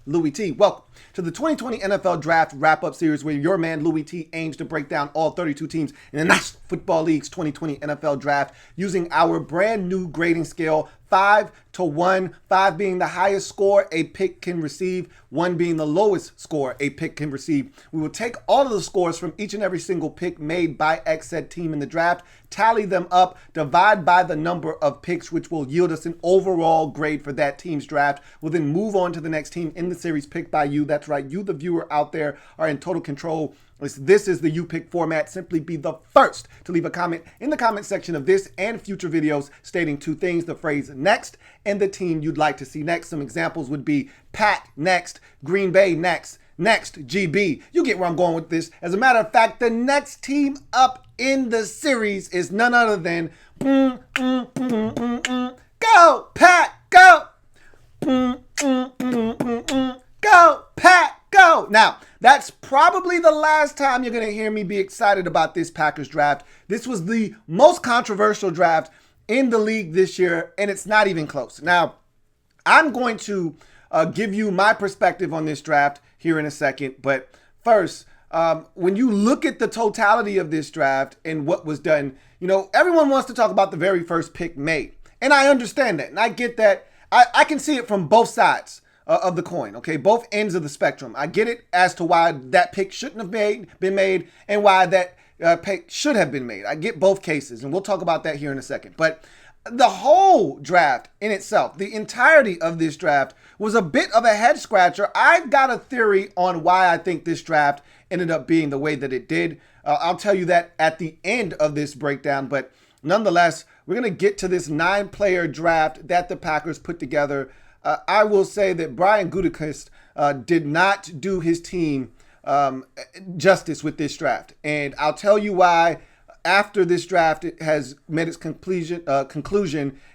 Louie T. Welcome to the 2020 NFL Draft Wrap-Up Series, where your man Louie T aims to break down all 32 teams in the National Football League's 2020 NFL Draft using our brand new grading scale, 5 to 1, 5 being the highest score a pick can receive, 1 being the lowest score a pick can receive. We will take all of the scores from each and every single pick made by said team in the draft, tally them up, divide by the number of picks, which will yield us an overall grade for that team's draft. We'll then move on to the next team in the series picked by you. That's right, you, the viewer out there, are in total control. This is the You Pick format. Simply be the first to leave a comment in the comment section of this and future videos stating 2 things: the phrase next and the team you'd like to see next. Some examples would be Pat next, Green Bay next, next GB. You get where I'm going with this. As a matter of fact, the next team up in the series is none other than Go Pat Go! Go Pat Go! Now, that's probably the last time you're going to hear me be excited about this Packers draft. This was the most controversial draft in the league this year, and it's not even close. Now, I'm going to give you my perspective on this draft here in a second, but first, when you look at the totality of this draft and what was done, you know, everyone wants to talk about the very first pick made, and I understand that, and I get that. I can see it from both sides of the coin, okay? Both ends of the spectrum. I get it as to why that pick shouldn't have been made and why that pick should have been made. I get both cases, and we'll talk about that here in a second. But the whole draft in itself, the entirety of this draft, was a bit of a head scratcher. I've got a theory on why I think this draft ended up being the way that it did. I'll tell you that at the end of this breakdown, but nonetheless, we're going to get to this 9-player draft that the Packers put together. I will say that Brian Gutekunst did not do his team justice with this draft. And I'll tell you why after this draft it has met its conclusion,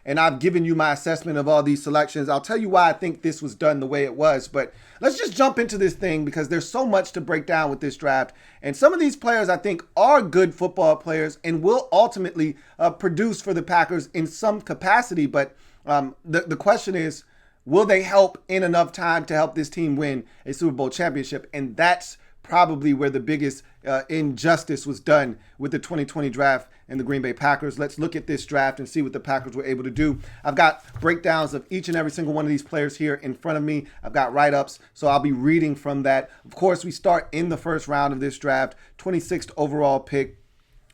and I've given you my assessment of all these selections. I'll tell you why I think this was done the way it was. But let's just jump into this thing because there's so much to break down with this draft. And some of these players I think are good football players and will ultimately produce for the Packers in some capacity. But the question is, will they help in enough time to help this team win a Super Bowl championship? And that's probably where the biggest injustice was done with the 2020 draft and the Green Bay Packers. Let's look at this draft and see what the Packers were able to do. I've got breakdowns of each and every single one of these players here in front of me. I've got write-ups, so I'll be reading from that. Of course, we start in the first round of this draft, 26th overall pick,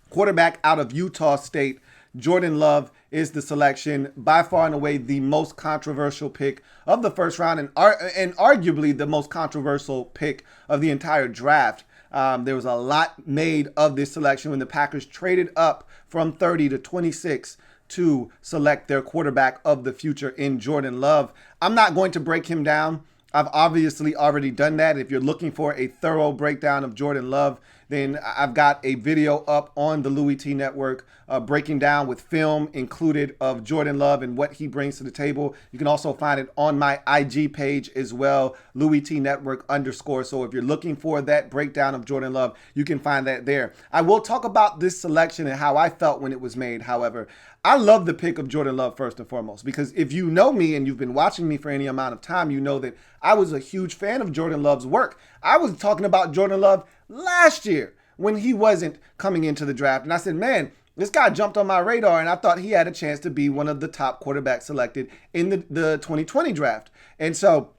quarterback out of Utah State. Jordan Love is the selection, by far and away the most controversial pick of the first round and arguably the most controversial pick of the entire draft. There was a lot made of this selection when the Packers traded up from 30 to 26 to select their quarterback of the future in Jordan Love. I'm not going to break him down. I've obviously already done that. If you're looking for a thorough breakdown of Jordan Love, then I've got a video up on the Louie T Network breaking down with film included of Jordan Love and what he brings to the table. You can also find it on my IG page as well, Louie T Network _. So if you're looking for that breakdown of Jordan Love, you can find that there. I will talk about this selection and how I felt when it was made. However, I love the pick of Jordan Love first and foremost, because if you know me and you've been watching me for any amount of time, you know that I was a huge fan of Jordan Love's work. I was talking about Jordan Love last year when he wasn't coming into the draft. And I said, man, this guy jumped on my radar, and I thought he had a chance to be one of the top quarterbacks selected in the 2020 draft. And so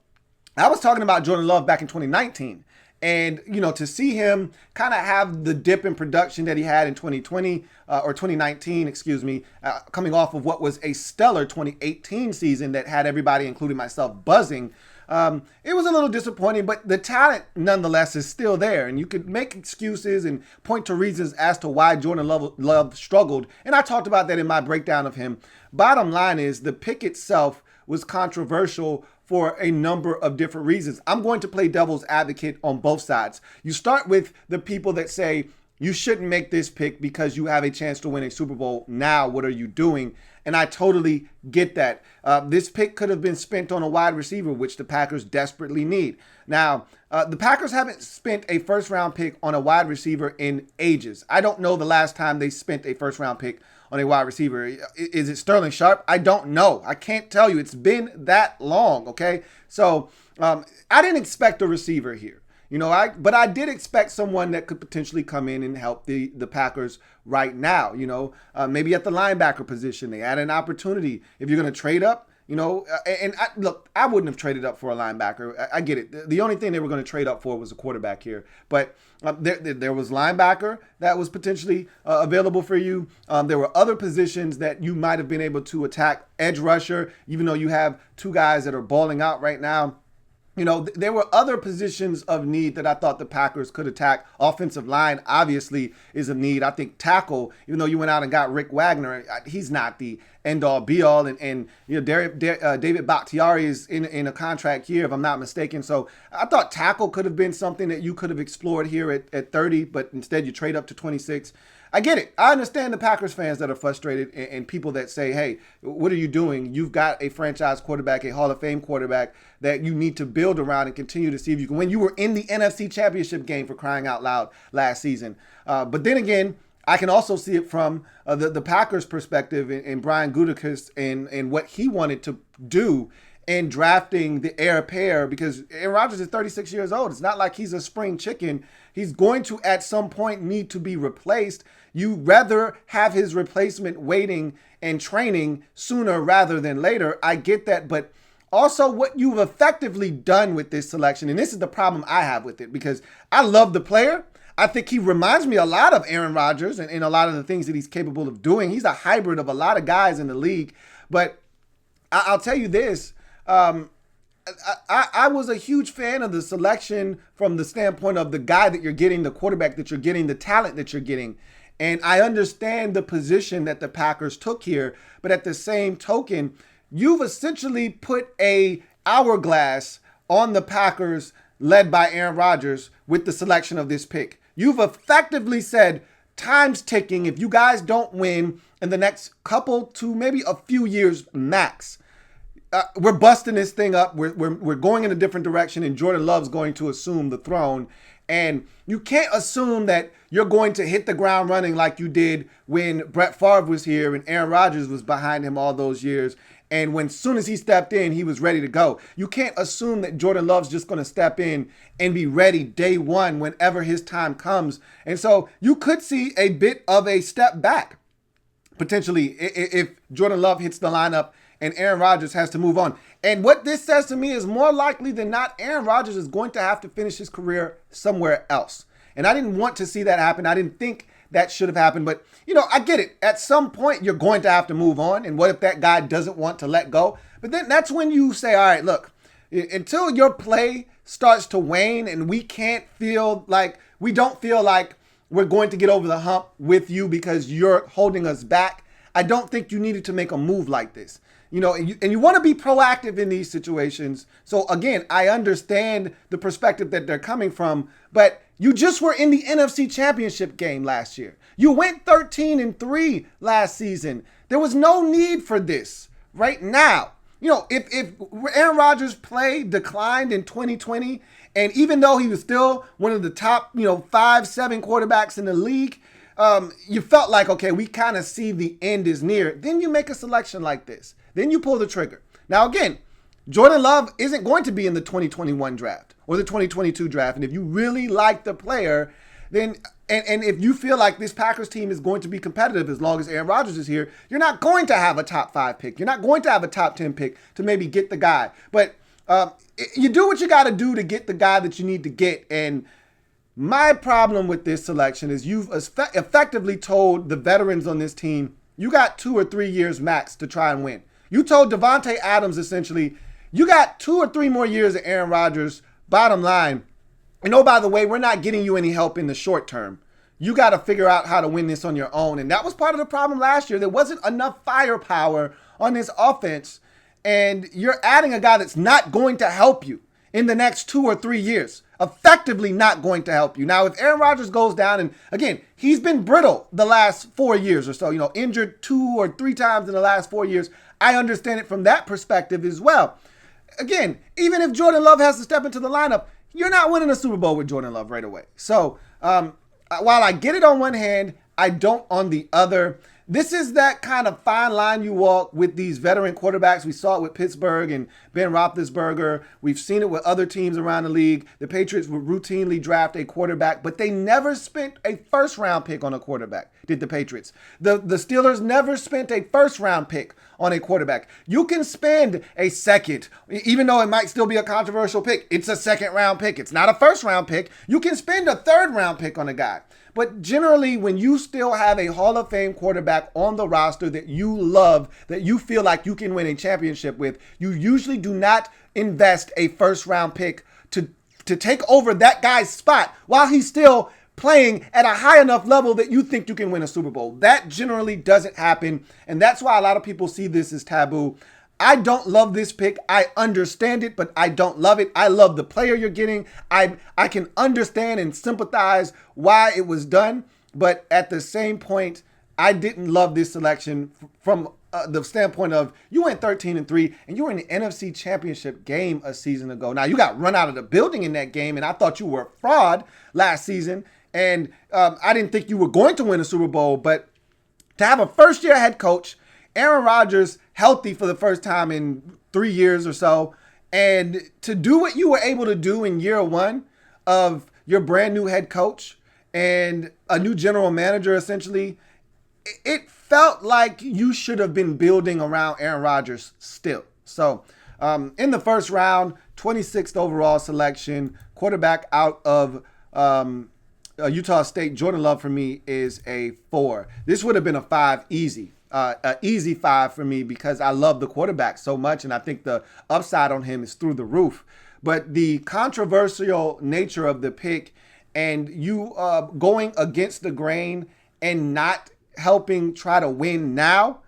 I was talking about Jordan Love back in 2019. And, you know, to see him kind of have the dip in production that he had in 2020 or 2019, coming off of what was a stellar 2018 season that had everybody, including myself, buzzing. It was a little disappointing, but the talent nonetheless is still there. And you could make excuses and point to reasons as to why Jordan Love struggled. And I talked about that in my breakdown of him. Bottom line is the pick itself was controversial for a number of different reasons. I'm going to play devil's advocate on both sides. You start with the people that say you shouldn't make this pick because you have a chance to win a Super Bowl. Now, what are you doing? and I totally get that. This pick could have been spent on a wide receiver, which the Packers desperately need. Now, the Packers haven't spent a first-round pick on a wide receiver in ages. I don't know the last time they spent a first-round pick on a wide receiver. Is it Sterling Sharp? I don't know. I can't tell you. It's been that long, okay? So I didn't expect a receiver here. But I did expect someone that could potentially come in and help the Packers right now. Maybe at the linebacker position, they had an opportunity. If you're going to trade up, I wouldn't have traded up for a linebacker. I get it. The only thing they were going to trade up for was a quarterback here. But there was linebacker that was potentially available for you. There were other positions that you might have been able to attack. Edge rusher, even though you have two guys that are balling out right now. There were other positions of need that I thought the Packers could attack. Offensive line, obviously, is a need. I think tackle, even though you went out and got Rick Wagner, he's not the end-all, be-all. And David Bakhtiari is in a contract here, if I'm not mistaken. So I thought tackle could have been something that you could have explored here at 30, but instead you trade up to 26. I get it. I understand the Packers fans that are frustrated and people that say, hey, what are you doing? You've got a franchise quarterback, a Hall of Fame quarterback that you need to build around and continue to see if you can win. You were in the NFC Championship game, for crying out loud, last season. But then again, I can also see it from the Packers' perspective and Brian Gutekunst and what he wanted to do in drafting the heir apparent, because Aaron Rodgers is 36 years old. It's not like he's a spring chicken. He's going to, at some point, need to be replaced. You rather have his replacement waiting and training sooner rather than later. I get that, but also what you've effectively done with this selection, and this is the problem I have with it, because I love the player. I think he reminds me a lot of Aaron Rodgers and a lot of the things that he's capable of doing. He's a hybrid of a lot of guys in the league, but I'll tell you this. I was a huge fan of the selection from the standpoint of the guy that you're getting, the quarterback that you're getting, the talent that you're getting. And I understand the position that the Packers took here, but at the same token, you've essentially put a hourglass on the Packers led by Aaron Rodgers with the selection of this pick. You've effectively said, time's ticking. If you guys don't win in the next couple to maybe a few years max, we're busting this thing up. We're going in a different direction, and Jordan Love's going to assume the throne. And you can't assume that you're going to hit the ground running like you did when Brett Favre was here and Aaron Rodgers was behind him all those years. And when soon as he stepped in, he was ready to go. You can't assume that Jordan Love's just going to step in and be ready day one whenever his time comes. And so you could see a bit of a step back, potentially, if Jordan Love hits the lineup and Aaron Rodgers has to move on. And what this says to me is more likely than not, Aaron Rodgers is going to have to finish his career somewhere else. And I didn't want to see that happen. I didn't think that should have happened. But, I get it. At some point, you're going to have to move on. And what if that guy doesn't want to let go? But then that's when you say, all right, look, until your play starts to wane and we don't feel like we're going to get over the hump with you because you're holding us back, I don't think you needed to make a move like this. And you want to be proactive in these situations. So again, I understand the perspective that they're coming from, but you just were in the NFC Championship game last year. You went 13-3 last season. There was no need for this right now. If Aaron Rodgers' play declined in 2020, and even though he was still one of the top, 5-7 quarterbacks in the league, you felt like, okay, we kind of see the end is near. Then you make a selection like this. Then you pull the trigger. Now, again, Jordan Love isn't going to be in the 2021 draft or the 2022 draft. And if you really like the player, then and if you feel like this Packers team is going to be competitive as long as Aaron Rodgers is here, you're not going to have a top 5 pick. You're not going to have a top 10 pick to maybe get the guy. But you do what you got to do to get the guy that you need to get. And my problem with this selection is you've effectively told the veterans on this team, you got 2 or 3 years max to try and win. You told Devontae Adams, essentially, you got 2 or 3 more years of Aaron Rodgers, bottom line. And oh, by the way, we're not getting you any help in the short term. You got to figure out how to win this on your own. And that was part of the problem last year. There wasn't enough firepower on this offense. And you're adding a guy that's not going to help you in the next 2 or 3 years. effectively not going to help you. Now, if Aaron Rodgers goes down, and again, he's been brittle the last 4 years or so, injured 2 or 3 times in the last 4 years. I understand it from that perspective as well. Again, even if Jordan Love has to step into the lineup, you're not winning a Super Bowl with Jordan Love right away. So while I get it on one hand, I don't on the other. This is that kind of fine line you walk with these veteran quarterbacks. We saw it with Pittsburgh and Ben Roethlisberger. We've seen it with other teams around the league. The Patriots would routinely draft a quarterback, but they never spent a first-round pick on a quarterback, did the Patriots. The Steelers never spent a first-round pick on a quarterback. You can spend a second, even though it might still be a controversial pick. It's a second-round pick. It's not a first-round pick. You can spend a third-round pick on a guy. But generally, when you still have a Hall of Fame quarterback on the roster that you love, that you feel like you can win a championship with, you usually do not invest a first-round pick to take over that guy's spot while he's still playing at a high enough level that you think you can win a Super Bowl. That generally doesn't happen, and that's why a lot of people see this as taboo. I don't love this pick. I understand it, but I don't love it. I love the player you're getting. I can understand and sympathize why it was done, but at the same point, I didn't love this selection from the standpoint of you went 13-3 and you were in the NFC Championship game a season ago. Now, you got run out of the building in that game, and I thought you were a fraud last season, and I didn't think you were going to win a Super Bowl, but to have a first-year head coach, Aaron Rodgers healthy for the first time in 3 years or so, and to do what you were able to do in year one of your brand new head coach and a new general manager, essentially, it felt like you should have been building around Aaron Rodgers still. So in the first round, 26th overall selection, quarterback out of Utah State, Jordan Love for me is a 4. This would have been a 5 easy. An easy 5 for me because I love the quarterback so much, and I think the upside on him is through the roof. But the controversial nature of the pick and you going against the grain and not helping try to win now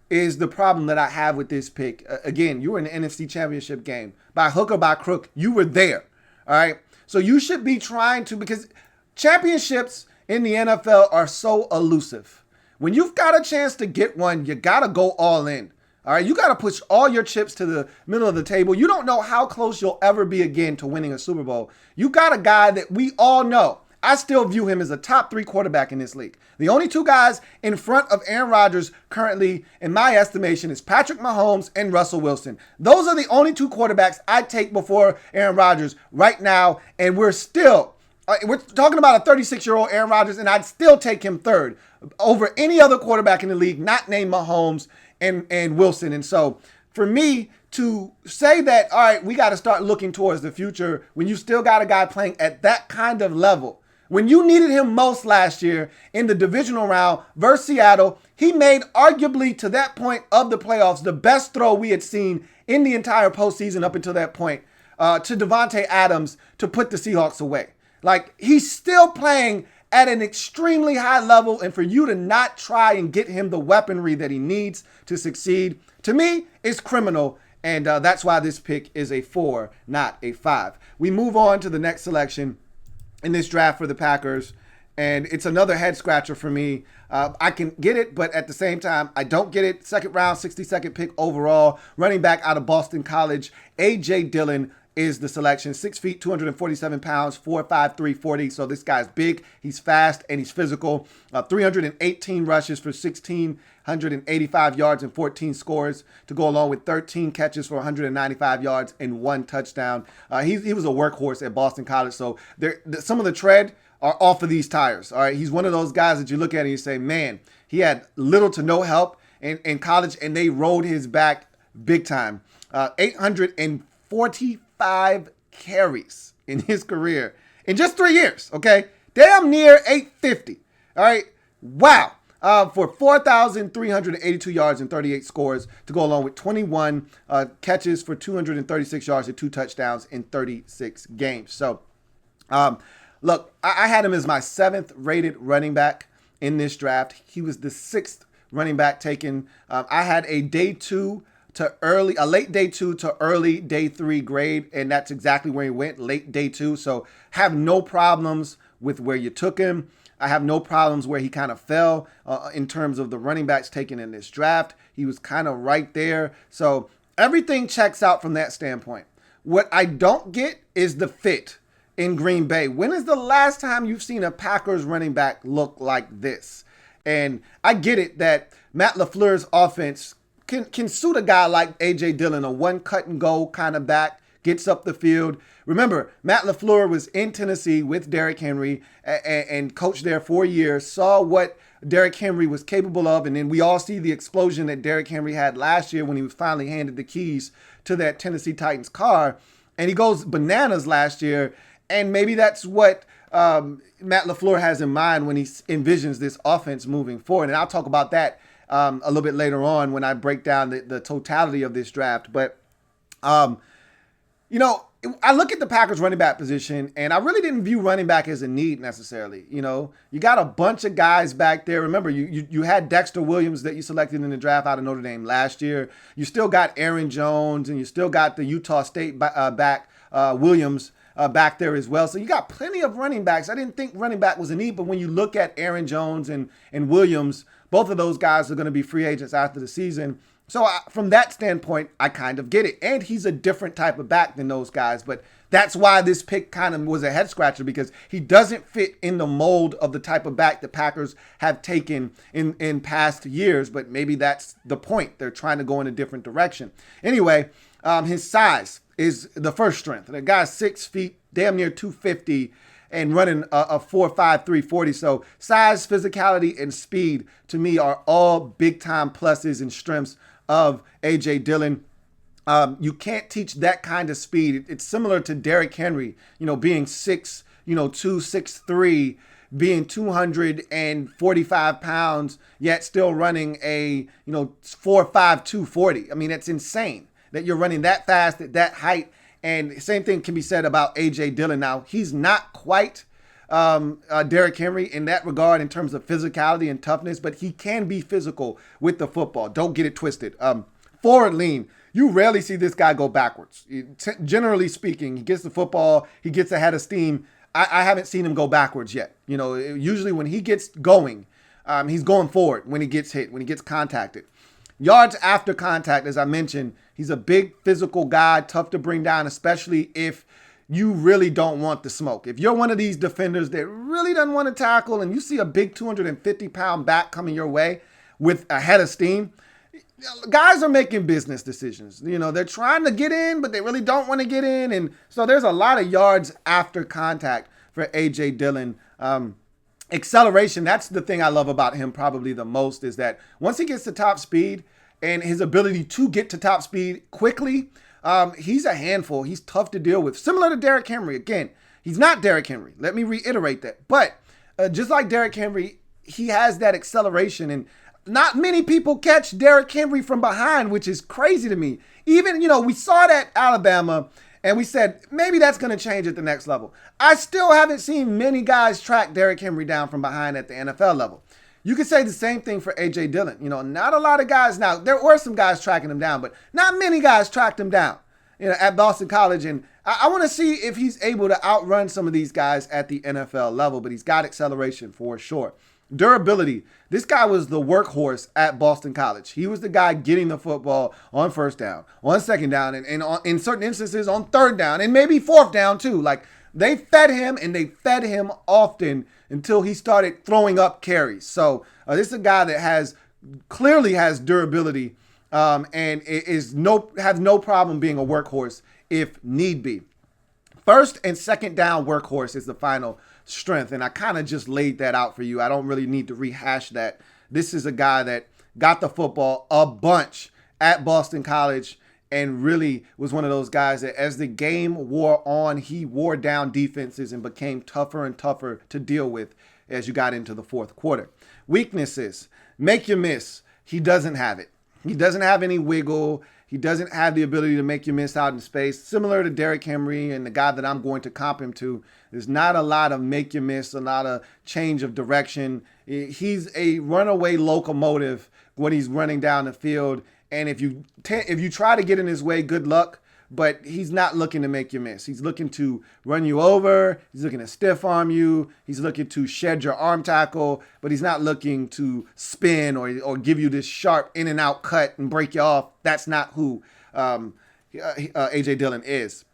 is the problem that I have with this pick. Again, you were in the NFC Championship game. By hook or by crook, you were there. All right? So you should be trying to, because championships in the NFL are so elusive. When you've got a chance to get one, you got to go all in. All right, you got to push all your chips to the middle of the table. You don't know how close you'll ever be again to winning a Super Bowl. You got a guy that we all know. I still view him as a top 3 quarterback in this league. The only 2 guys in front of Aaron Rodgers currently, in my estimation, is Patrick Mahomes and Russell Wilson. Those are the only 2 quarterbacks I take before Aaron Rodgers right now, and we're talking about a 36-year-old Aaron Rodgers, and I'd still take him third over any other quarterback in the league, not named Mahomes and Wilson. And so for me to say that, all right, we got to start looking towards the future when you still got a guy playing at that kind of level, when you needed him most last year in the divisional round versus Seattle, he made arguably to that point of the playoffs the best throw we had seen in the entire postseason up until that point to Devontae Adams to put the Seahawks away. Like, he's still playing at an extremely high level, and for you to not try and get him the weaponry that he needs to succeed, to me, is criminal, and that's why this pick is a 4, not a 5. We move on to the next selection in this draft for the Packers, and it's another head scratcher for me. I can get it, but at the same time, I don't get it. Second round, 62nd pick overall, running back out of Boston College, A.J. Dillon is the selection. 6 feet, 247 pounds, 4'5", 340. So this guy's big, he's fast, and he's physical. 318 rushes for 1,685 yards and 14 scores to go along with 13 catches for 195 yards and 1 touchdown. He was a workhorse at Boston College. So some of the tread are off of these tires. All right, he's one of those guys that you look at and you say, man, he had little to no help in college, and they rode his back big time. 845 carries in his career in just 3 years, okay? Damn near 850, all right? Wow. For 4,382 yards and 38 scores to go along with 21 catches for 236 yards and 2 touchdowns in 36 games. So, look, I had him as my 7th rated running back in this draft. He was the 6th running back taken. I had a day 2 to early, a late day 2 to early day 3 grade, and that's exactly where he went, late day 2. So have no problems with where you took him. I have no problems where he kind of fell in terms of the running backs taken in this draft. He was kind of right there. So everything checks out from that standpoint. What I don't get is the fit in Green Bay. When is the last time you've seen a Packers running back look like this? And I get it that Matt LaFleur's offense can suit a guy like A.J. Dillon, a one cut and go kind of back, gets up the field. Remember, Matt LaFleur was in Tennessee with Derrick Henry and coached there 4 years, saw what Derrick Henry was capable of, and then we all see the explosion that Derrick Henry had last year when he was finally handed the keys to that Tennessee Titans car, and he goes bananas last year, and maybe that's what Matt LaFleur has in mind when he envisions this offense moving forward, and I'll talk about that a little bit later on when I break down the totality of this draft, but I look at the Packers running back position, and I really didn't view running back as a need necessarily. You got a bunch of guys back there. Remember, you had Dexter Williams that you selected in the draft out of Notre Dame last year. You still got Aaron Jones, and you still got the Utah State back Williams back there as well. So you got plenty of running backs. I didn't think running back was a need, but when you look at Aaron Jones and Williams, both of those guys are going to be free agents after the season. So from that standpoint, I kind of get it. And he's a different type of back than those guys. But that's why this pick kind of was a head scratcher, because he doesn't fit in the mold of the type of back the Packers have taken in past years. But maybe that's the point. They're trying to go in a different direction. Anyway, his size is the first strength. The guy's 6 feet, damn near 250, and running a 4.5 340. So size, physicality, and speed to me are all big time pluses and strengths of A.J. Dillon. You can't teach that kind of speed. It's similar to Derrick Henry, being 6'2", 6'3", being 245 pounds, yet still running a, 4.5 240. I mean, it's insane that you're running that fast at that height. And same thing can be said about A.J. Dillon. Now, he's not quite Derrick Henry in that regard in terms of physicality and toughness, but he can be physical with the football. Don't get it twisted. Forward lean. You rarely see this guy go backwards. Generally speaking, he gets the football, he gets ahead of steam. I haven't seen him go backwards yet. Usually when he gets going, he's going forward when he gets hit, when he gets contacted. Yards after contact, as I mentioned, he's a big physical guy, tough to bring down, especially if you really don't want the smoke. If you're one of these defenders that really doesn't want to tackle and you see a big 250-pound back coming your way with a head of steam, guys are making business decisions. They're trying to get in, but they really don't want to get in. And so there's a lot of yards after contact for A.J. Dillon. Acceleration, that's the thing I love about him probably the most, is that once he gets to top speed and his ability to get to top speed quickly, he's a handful. He's tough to deal with. Similar to Derrick Henry. Again, he's not Derrick Henry. Let me reiterate that. But just like Derrick Henry, he has that acceleration. And not many people catch Derrick Henry from behind, which is crazy to me. Even, we saw that Alabama, and we said, maybe that's going to change at the next level. I still haven't seen many guys track Derrick Henry down from behind at the NFL level. You could say the same thing for A.J. Dillon. Not a lot of guys now. There were some guys tracking him down, but not many guys tracked him down, at Boston College. And I want to see if he's able to outrun some of these guys at the NFL level, but he's got acceleration for sure. Durability. This guy was the workhorse at Boston College. He was the guy getting the football on first down, on second down, and in certain instances on third down, and maybe fourth down too. Like, they fed him, and they fed him often until he started throwing up carries. So this is a guy that clearly has durability, and has no problem being a workhorse if need be. First and second down workhorse is the final strength, and I kind of just laid that out for you. I don't really need to rehash that. This is a guy that got the football a bunch at Boston College and really was one of those guys that as the game wore on, he wore down defenses and became tougher and tougher to deal with as you got into the fourth quarter. Weaknesses, make you miss. He doesn't have it. He doesn't have any wiggle. He doesn't have the ability to make you miss out in space. Similar to Derrick Henry and the guy that I'm going to comp him to, there's not a lot of make you miss, a lot of change of direction. He's a runaway locomotive when he's running down the field, And if you try to get in his way, good luck. But he's not looking to make you miss. He's looking to run you over. He's looking to stiff arm you. He's looking to shed your arm tackle. But he's not looking to spin or give you this sharp in and out cut and break you off. That's not who A.J. Dillon is.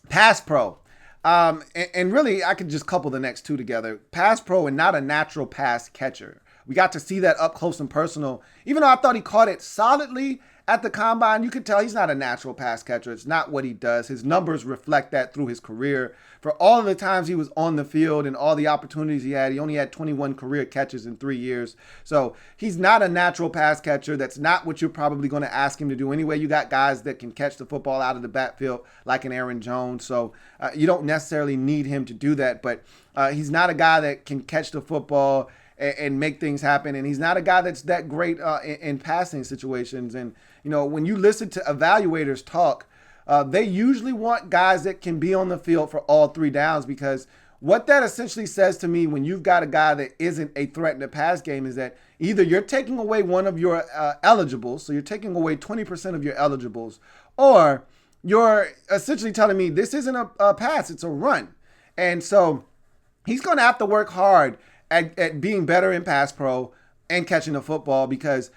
Pass pro. And really, I could just couple the next two together. Pass pro and not a natural pass catcher. We got to see that up close and personal. Even though I thought he caught it solidly at the combine, you could tell he's not a natural pass catcher. It's not what he does. His numbers reflect that through his career. For all of the times he was on the field and all the opportunities he only had 21 career catches in 3 years. So he's not a natural pass catcher. That's not what you're probably going to ask him to do anyway. You got guys that can catch the football out of the backfield like an Aaron Jones. So you don't necessarily need him to do that. But he's not a guy that can catch the football and make things happen. And he's not a guy that's that great in passing situations. And, you know, when you listen to evaluators talk, they usually want guys that can be on the field for all 3 downs, because what that essentially says to me when you've got a guy that isn't a threat in the pass game is that either you're taking away one of your eligibles, so you're taking away 20% of your eligibles, or you're essentially telling me this isn't a pass, it's a run. And so he's going to have to work hard at being better in pass pro and catching the football, because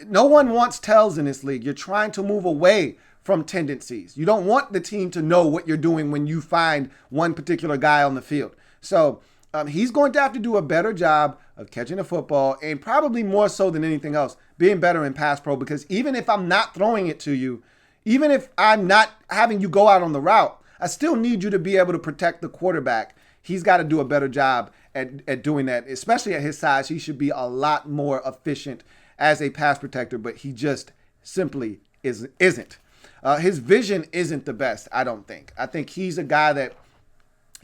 no one wants tells in this league. You're trying to move away from tendencies. You don't want the team to know what you're doing when you find one particular guy on the field. So he's going to have to do a better job of catching the football, and probably more so than anything else, being better in pass pro, because even if I'm not throwing it to you, even if I'm not having you go out on the route, I still need you to be able to protect the quarterback. He's got to do a better job at doing that, especially at his size. He should be a lot more efficient as a pass protector, but he just simply isn't. His vision isn't the best, I don't think. I think he's a guy that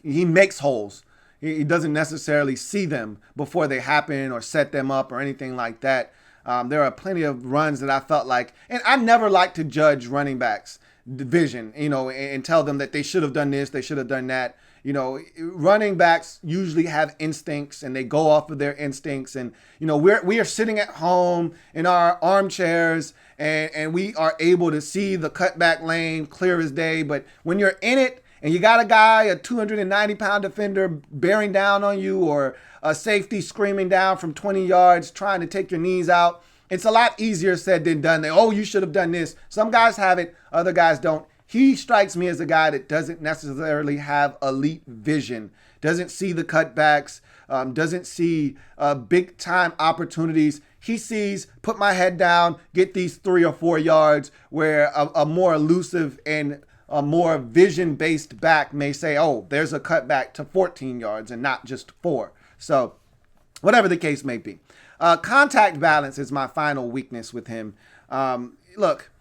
he makes holes. He doesn't necessarily see them before they happen or set them up or anything like that. There are plenty of runs that I felt like, and I never like to judge running backs' vision, you know, and tell them that they should have done this, they should have done that. You know, running backs usually have instincts, and they go off of their instincts. And, you know, we are sitting at home in our armchairs, and we are able to see the cutback lane clear as day. But when you're in it and you got a guy, a 290-pound defender bearing down on you, or a safety screaming down from 20 yards trying to take your knees out, it's a lot easier said than done. Oh, you should have done this. Some guys have it, other guys don't. He strikes me as a guy that doesn't necessarily have elite vision, doesn't see the cutbacks, doesn't see big time opportunities. He sees, put my head down, get these 3 or 4 yards, where a more elusive and a more vision-based back may say, oh, there's a cutback to 14 yards and not just 4. So whatever the case may be. Contact balance is my final weakness with him. Look,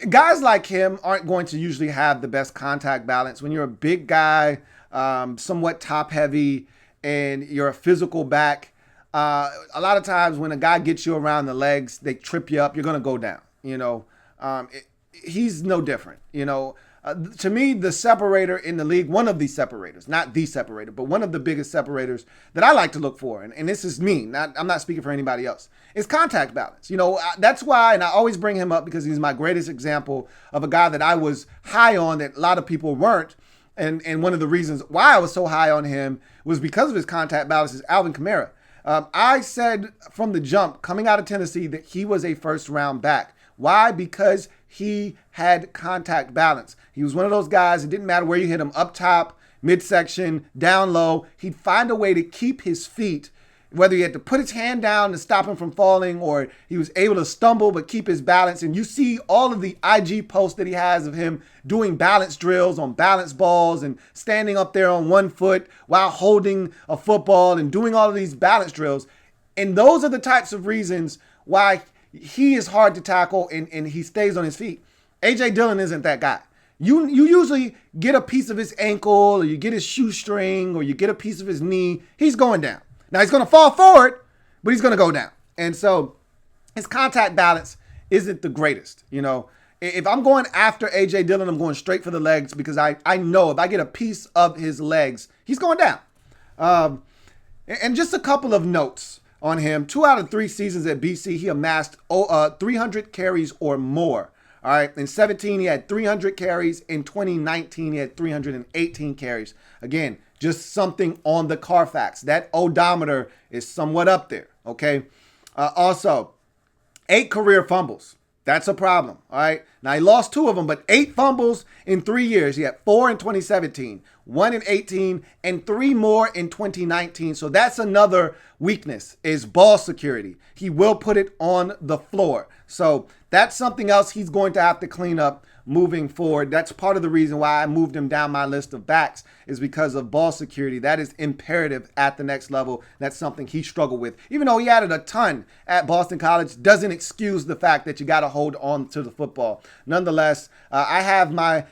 guys like him aren't going to usually have the best contact balance. When you're a big guy, somewhat top heavy, and you're a physical back, a lot of times when a guy gets you around the legs, they trip you up, you're going to go down. You know, he's no different. You know, to me, the separator in the league, one of the separators, not the separator, but one of the biggest separators that I like to look for, and this is me, I'm not speaking for anybody else, is contact balance. You know, that's why, and I always bring him up because he's my greatest example of a guy that I was high on that a lot of people weren't. And one of the reasons why I was so high on him was because of his contact balance, is Alvin Kamara. I said from the jump, coming out of Tennessee, that he was a first-round back. Why? Because he had contact balance. He was one of those guys, it didn't matter where you hit him, up top, midsection, down low, he'd find a way to keep his feet, whether he had to put his hand down to stop him from falling, or he was able to stumble but keep his balance. And you see all of the IG posts that he has of him doing balance drills on balance balls and standing up there on one foot while holding a football and doing all of these balance drills. And those are the types of reasons why he is hard to tackle and he stays on his feet. A.J. Dillon isn't that guy. You usually get a piece of his ankle, or you get his shoestring, or you get a piece of his knee. He's going down. Now, he's going to fall forward, but he's going to go down. And so his contact balance isn't the greatest. You know, if I'm going after A.J. Dillon, I'm going straight for the legs, because I know if I get a piece of his legs, he's going down. And just a couple of notes on him. 2 out of 3 seasons at BC, he amassed 300 carries or more. All right. In 17, he had 300 carries. In 2019, he had 318 carries. Again, just something on the Carfax. That odometer is somewhat up there. Okay. Also, 8 career fumbles. That's a problem. All right. Now, he lost 2 of them, but 8 fumbles in 3 years. He had 4 in 2017, 1 in 18, and 3 more in 2019. So that's another weakness, is ball security. He will put it on the floor. So that's something else he's going to have to clean up moving forward. That's part of the reason why I moved him down my list of backs, is because of ball security. That is imperative at the next level. That's something he struggled with. Even though he added a ton at Boston College, doesn't excuse the fact that you got to hold on to the football. Nonetheless, I have my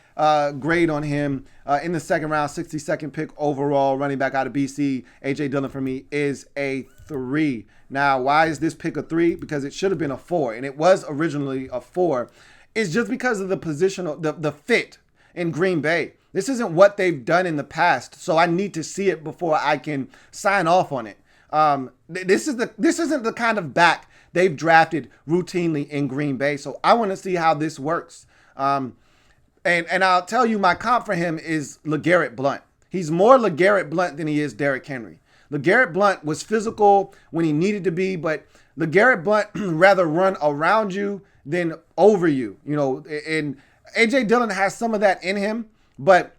grade on him in the second round, 62nd pick overall, running back out of BC. A.J. Dillon for me is a 3. Now, why is this pick a 3? Because it should have been a 4, and it was originally a 4. It's just because of the positional, the fit in Green Bay. This isn't what they've done in the past, so I need to see it before I can sign off on it. This isn't the kind of back they've drafted routinely in Green Bay, so I want to see how this works. And I'll tell you, my comp for him is LeGarrette Blount. He's more LeGarrette Blount than he is Derrick Henry. LeGarrette Blount was physical when he needed to be, but LeGarrette Blount rather run around you than over you, and A.J. Dillon has some of that in him, but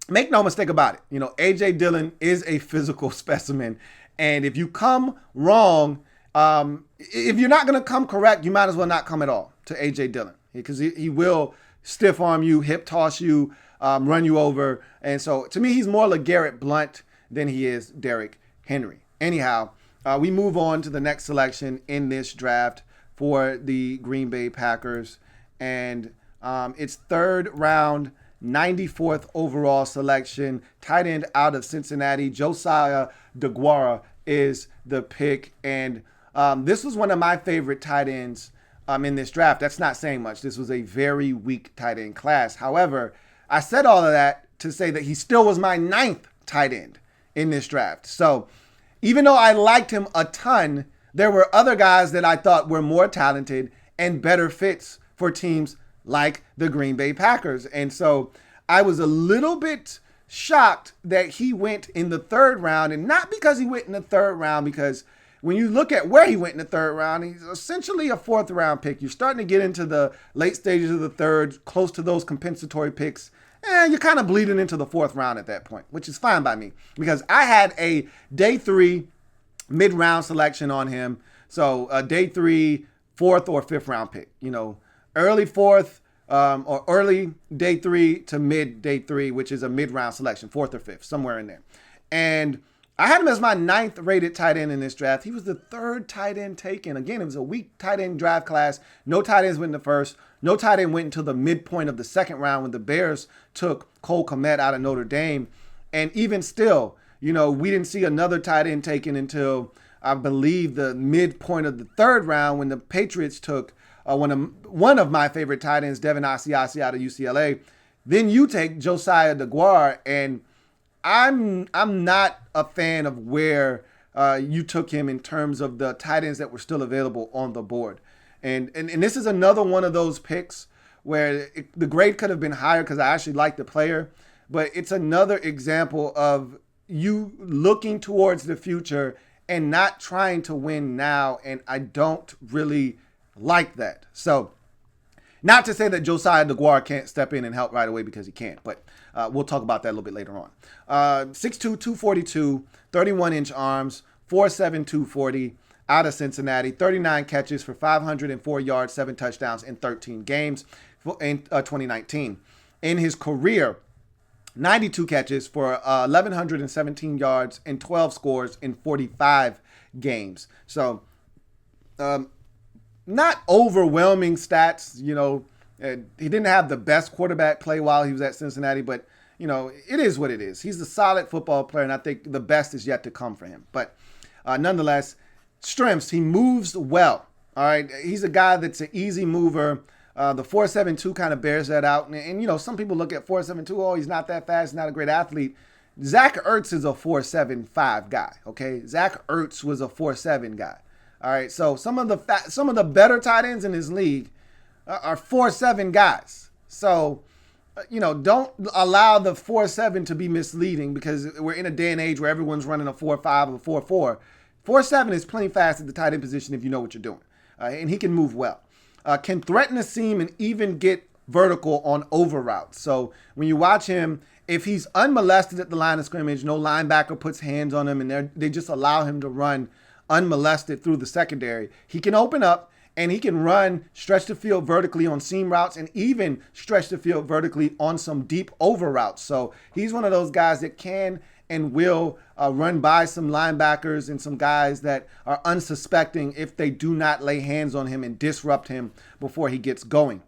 make no mistake about it. A.J. Dillon is a physical specimen, and if you come wrong, if you're not going to come correct, you might as well not come at all to A.J. Dillon, because he will stiff arm you, hip toss you, run you over. And so to me, he's more LeGarrette Blount than he is Derrick Henry. Anyhow, we move on to the next selection in this draft for the Green Bay Packers. And it's 3rd round, 94th overall selection, tight end out of Cincinnati. Josiah DeGuara is the pick. And this was one of my favorite tight ends in this draft. That's not saying much. This was a very weak tight end class. However, I said all of that to say that he still was my 9th tight end in this draft. So even though I liked him a ton, there were other guys that I thought were more talented and better fits for teams like the Green Bay Packers. And so I was a little bit shocked that he went in the 3rd round, and not because he went in the 3rd round, because when you look at where he went in the 3rd round, he's essentially a 4th round pick. You're starting to get into the late stages of the 3rd, close to those compensatory picks, and you're kind of bleeding into the 4th round at that point, which is fine by me, because I had a day 3 mid-round selection on him. So a day 3, 4th or 5th round pick, early 4th or early day 3 to mid day 3, which is a mid-round selection, 4th or 5th, somewhere in there. And I had him as my 9th rated tight end in this draft. He was the 3rd tight end taken. Again, it was a weak tight end draft class. No tight ends went in the 1st. No tight end went until the midpoint of the 2nd round when the Bears took Cole Kmet out of Notre Dame. And even still, we didn't see another tight end taken until, I believe, the midpoint of the 3rd round when the Patriots took one of my favorite tight ends, Devin Asiasi out of UCLA. Then you take Josiah DeGuara, and I'm not a fan of where you took him in terms of the tight ends that were still available on the board. And this is another one of those picks where the grade could have been higher because I actually like the player, but it's another example of you looking towards the future and not trying to win now, and I don't really like that. So, not to say that Josiah DeGuara can't step in and help right away, because he can't, but we'll talk about that a little bit later on. 6'2", 242, 31-inch arms, 4'7", 240, out of Cincinnati, 39 catches for 504 yards, 7 touchdowns in 13 games in 2019. In his career, 92 catches for 1,117 yards and 12 scores in 45 games. So, not overwhelming stats. He didn't have the best quarterback play while he was at Cincinnati, but, it is what it is. He's a solid football player, and I think the best is yet to come for him. But nonetheless, strengths, he moves well. All right, he's a guy that's an easy mover. The 4.72 kind of bears that out. And some people look at 4.72, oh, he's not that fast, not a great athlete. Zach Ertz is a 4.75 guy. Okay, Zach Ertz was a 4.7 guy. All right, so some of the better tight ends in this league are 4.7 guys. So, don't allow the 4.7 to be misleading, because we're in a day and age where everyone's running a 4.5 or 4.4. 4.7 is plenty fast at the tight end position if you know what you're doing, and he can move well. Can threaten a seam and even get vertical on over routes. So when you watch him, if he's unmolested at the line of scrimmage, no linebacker puts hands on him, and they just allow him to run unmolested through the secondary, he can open up and he can run, stretch the field vertically on seam routes, and even stretch the field vertically on some deep over routes. So he's one of those guys that can and will run by some linebackers and some guys that are unsuspecting if they do not lay hands on him and disrupt him before he gets going.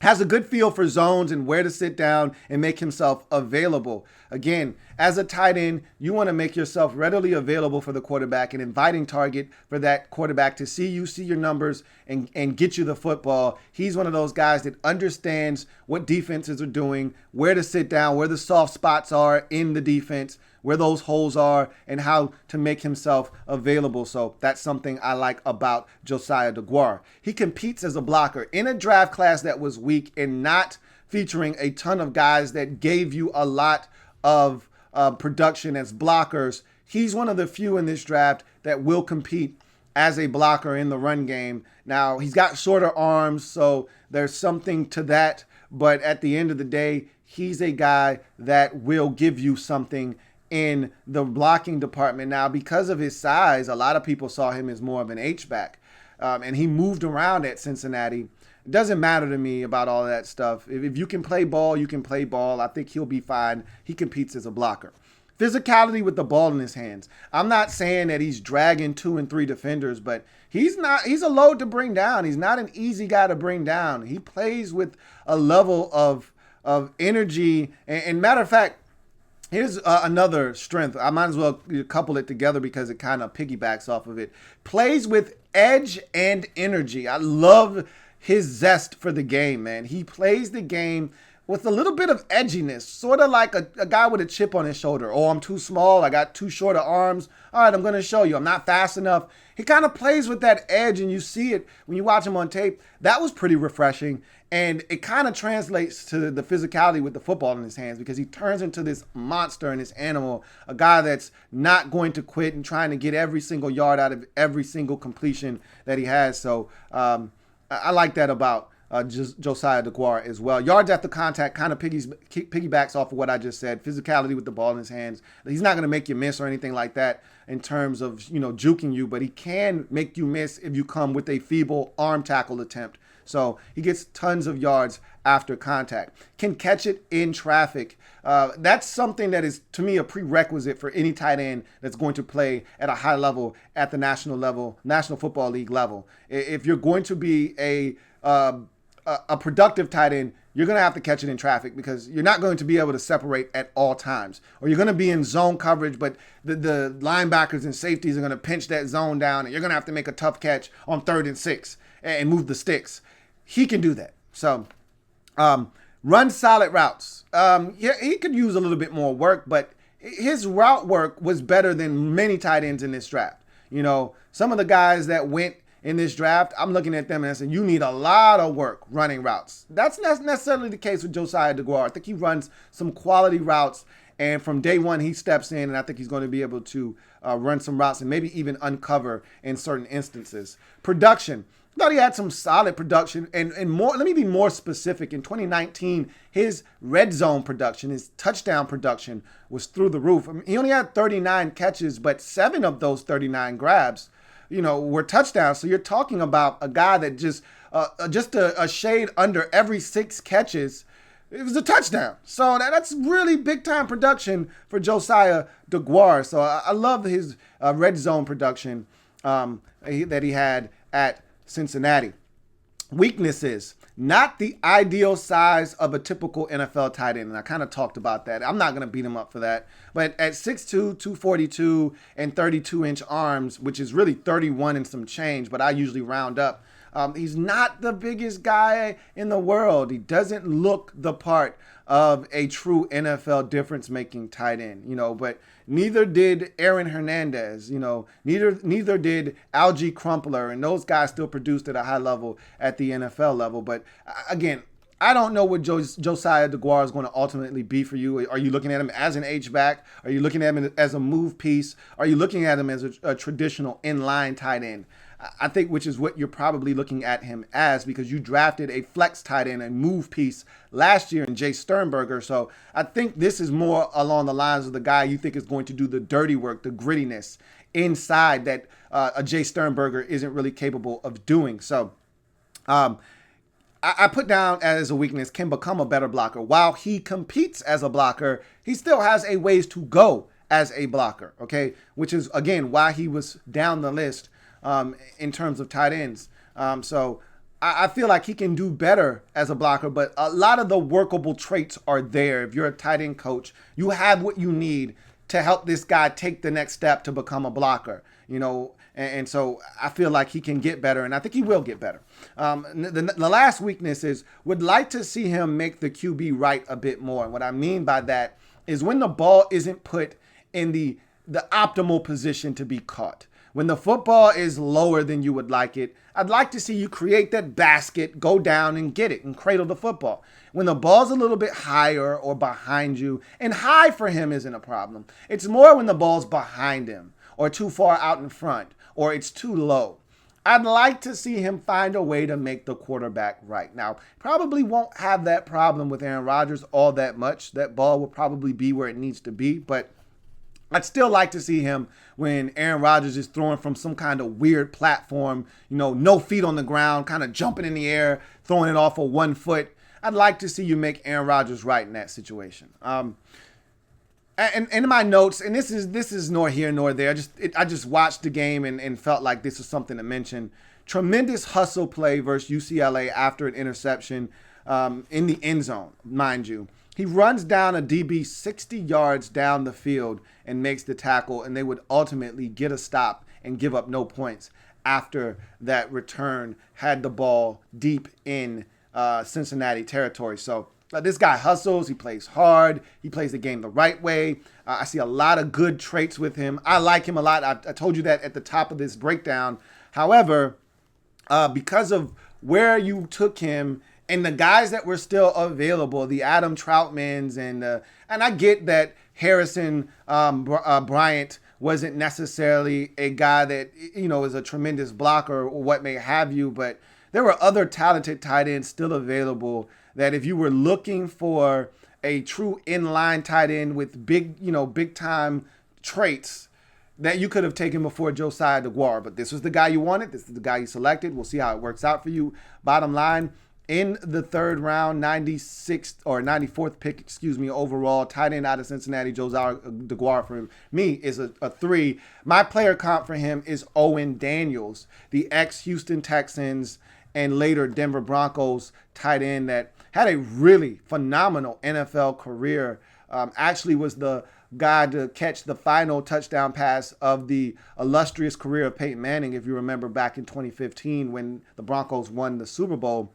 Has a good feel for zones and where to sit down and make himself available. Again, as a tight end, you want to make yourself readily available for the quarterback, an inviting target for that quarterback to see you, see your numbers, and get you the football. He's one of those guys that understands what defenses are doing, where to sit down, where the soft spots are in the defense, where those holes are, and how to make himself available. So that's something I like about Josiah DeGuara. He competes as a blocker in a draft class that was weak and not featuring a ton of guys that gave you a lot of production as blockers. He's one of the few in this draft that will compete as a blocker in the run game. Now, he's got shorter arms, so there's something to that. But at the end of the day, he's a guy that will give you something in the blocking department. Now, because of his size, a lot of people saw him as more of an H-back. And he moved around at Cincinnati. It doesn't matter to me about all of that stuff. If you can play ball, you can play ball. I think he'll be fine. He competes as a blocker. Physicality with the ball in his hands. I'm not saying that he's dragging 2 and 3 defenders, but he's a load to bring down. He's not an easy guy to bring down. He plays with a level of energy. And matter of fact, here's another strength. I might as well couple it together because it kind of piggybacks off of it. Plays with edge and energy. I love his zest for the game, man. He plays the game with a little bit of edginess, sort of like a guy with a chip on his shoulder. Oh, I'm too small. I got too short of arms. All right, I'm going to show you. I'm not fast enough. He kind of plays with that edge, and you see it when you watch him on tape. That was pretty refreshing, and it kind of translates to the physicality with the football in his hands, because he turns into this monster and this animal, a guy that's not going to quit and trying to get every single yard out of every single completion that he has. So I like that about Josiah DeGuara as well. Yards after contact kind of piggybacks off of what I just said. Physicality with the ball in his hands. He's not going to make you miss or anything like that in terms of, juking you, but he can make you miss if you come with a feeble arm tackle attempt. So he gets tons of yards after contact. Can catch it in traffic. That's something that is, to me, a prerequisite for any tight end that's going to play at a high level at the national level, National Football League level. If you're going to be a productive tight end, you're going to have to catch it in traffic, because you're not going to be able to separate at all times. Or you're going to be in zone coverage, but the linebackers and safeties are going to pinch that zone down, and you're going to have to make a tough catch on 3rd and 6 and move the sticks. He can do that. So run solid routes. He could use a little bit more work, but his route work was better than many tight ends in this draft. Some of the guys that went in this draft, I'm looking at them and saying, you need a lot of work running routes. That's not necessarily the case with Josiah DeGuara. I think he runs some quality routes, and from day one, he steps in, and I think he's going to be able to run some routes and maybe even uncover in certain instances. Production. I thought he had some solid production, and more. Let me be more specific. In 2019, his red zone production, his touchdown production was through the roof. He only had 39 catches, but 7 of those 39 grabs, were touchdowns. So you're talking about a guy that just a shade under every 6 catches, it was a touchdown. So that's really big time production for Josiah DeGuara. So I love his red zone production that he had at Cincinnati. Weaknesses. Not the ideal size of a typical NFL tight end. And I kind of talked about that. I'm not going to beat him up for that. But at 6'2", 242, and 32-inch arms, which is really 31 and some change, but I usually round up, He's not the biggest guy in the world. He doesn't look the part of a true NFL difference-making tight end, but neither did Aaron Hernandez, neither did Algie Crumpler, and those guys still produced at a high level at the NFL level. But again, I don't know what Josiah DeGuara is going to ultimately be for you. Are you looking at him as an H-back? Are you looking at him as a move piece? Are you looking at him as a traditional inline tight end? I think which is what you're probably looking at him as, because you drafted a flex tight end, a move piece last year in Jay Sternberger. So I think this is more along the lines of the guy you think is going to do the dirty work, the grittiness inside that a Jay Sternberger isn't really capable of doing. So I put down as a weakness, can become a better blocker. While he competes as a blocker, he still has a ways to go as a blocker, okay? Which is, again, why he was down the list in terms of tight ends. So I feel like he can do better as a blocker, but a lot of the workable traits are there. If you're a tight end coach, you have what you need to help this guy take the next step to become a blocker, and so I feel like he can get better, and I think he will get better. The last weakness is would like to see him make the QB right a bit more. And what I mean by that is when the ball isn't put in the optimal position to be caught. When the football is lower than you would like it, I'd like to see you create that basket, go down and get it and cradle the football. When the ball's a little bit higher or behind you, and high for him isn't a problem. It's more when the ball's behind him or too far out in front or it's too low. I'd like to see him find a way to make the quarterback right. Now, probably won't have that problem with Aaron Rodgers all that much. That ball will probably be where it needs to be, but I'd still like to see him when Aaron Rodgers is throwing from some kind of weird platform, no feet on the ground, kind of jumping in the air, throwing it off of 1 foot. I'd like to see you make Aaron Rodgers right in that situation. And in my notes, and this is nor here nor there. I just watched the game and felt like this was something to mention. Tremendous hustle play versus UCLA after an interception in the end zone, mind you. He runs down a DB 60 yards down the field and makes the tackle, and they would ultimately get a stop and give up no points after that return had the ball deep in Cincinnati territory. So this guy hustles. He plays hard. He plays the game the right way. I see a lot of good traits with him. I like him a lot. I told you that at the top of this breakdown. However, because of where you took him and the guys that were still available, the Adam Troutmans, and I get that Harrison Bryant wasn't necessarily a guy that, is a tremendous blocker or what may have you, but there were other talented tight ends still available that if you were looking for a true inline tight end with big time traits, that you could have taken before Josiah DeGuara. But this was the guy you wanted. This is the guy you selected. We'll see how it works out for you. Bottom line, in the third round, 96th or 94th pick, overall, tight end out of Cincinnati, Josiah DeGuara for me is a 3. My player comp for him is Owen Daniels, the ex-Houston Texans and later Denver Broncos tight end that had a really phenomenal NFL career. Actually was the guy to catch the final touchdown pass of the illustrious career of Peyton Manning, if you remember back in 2015 when the Broncos won the Super Bowl.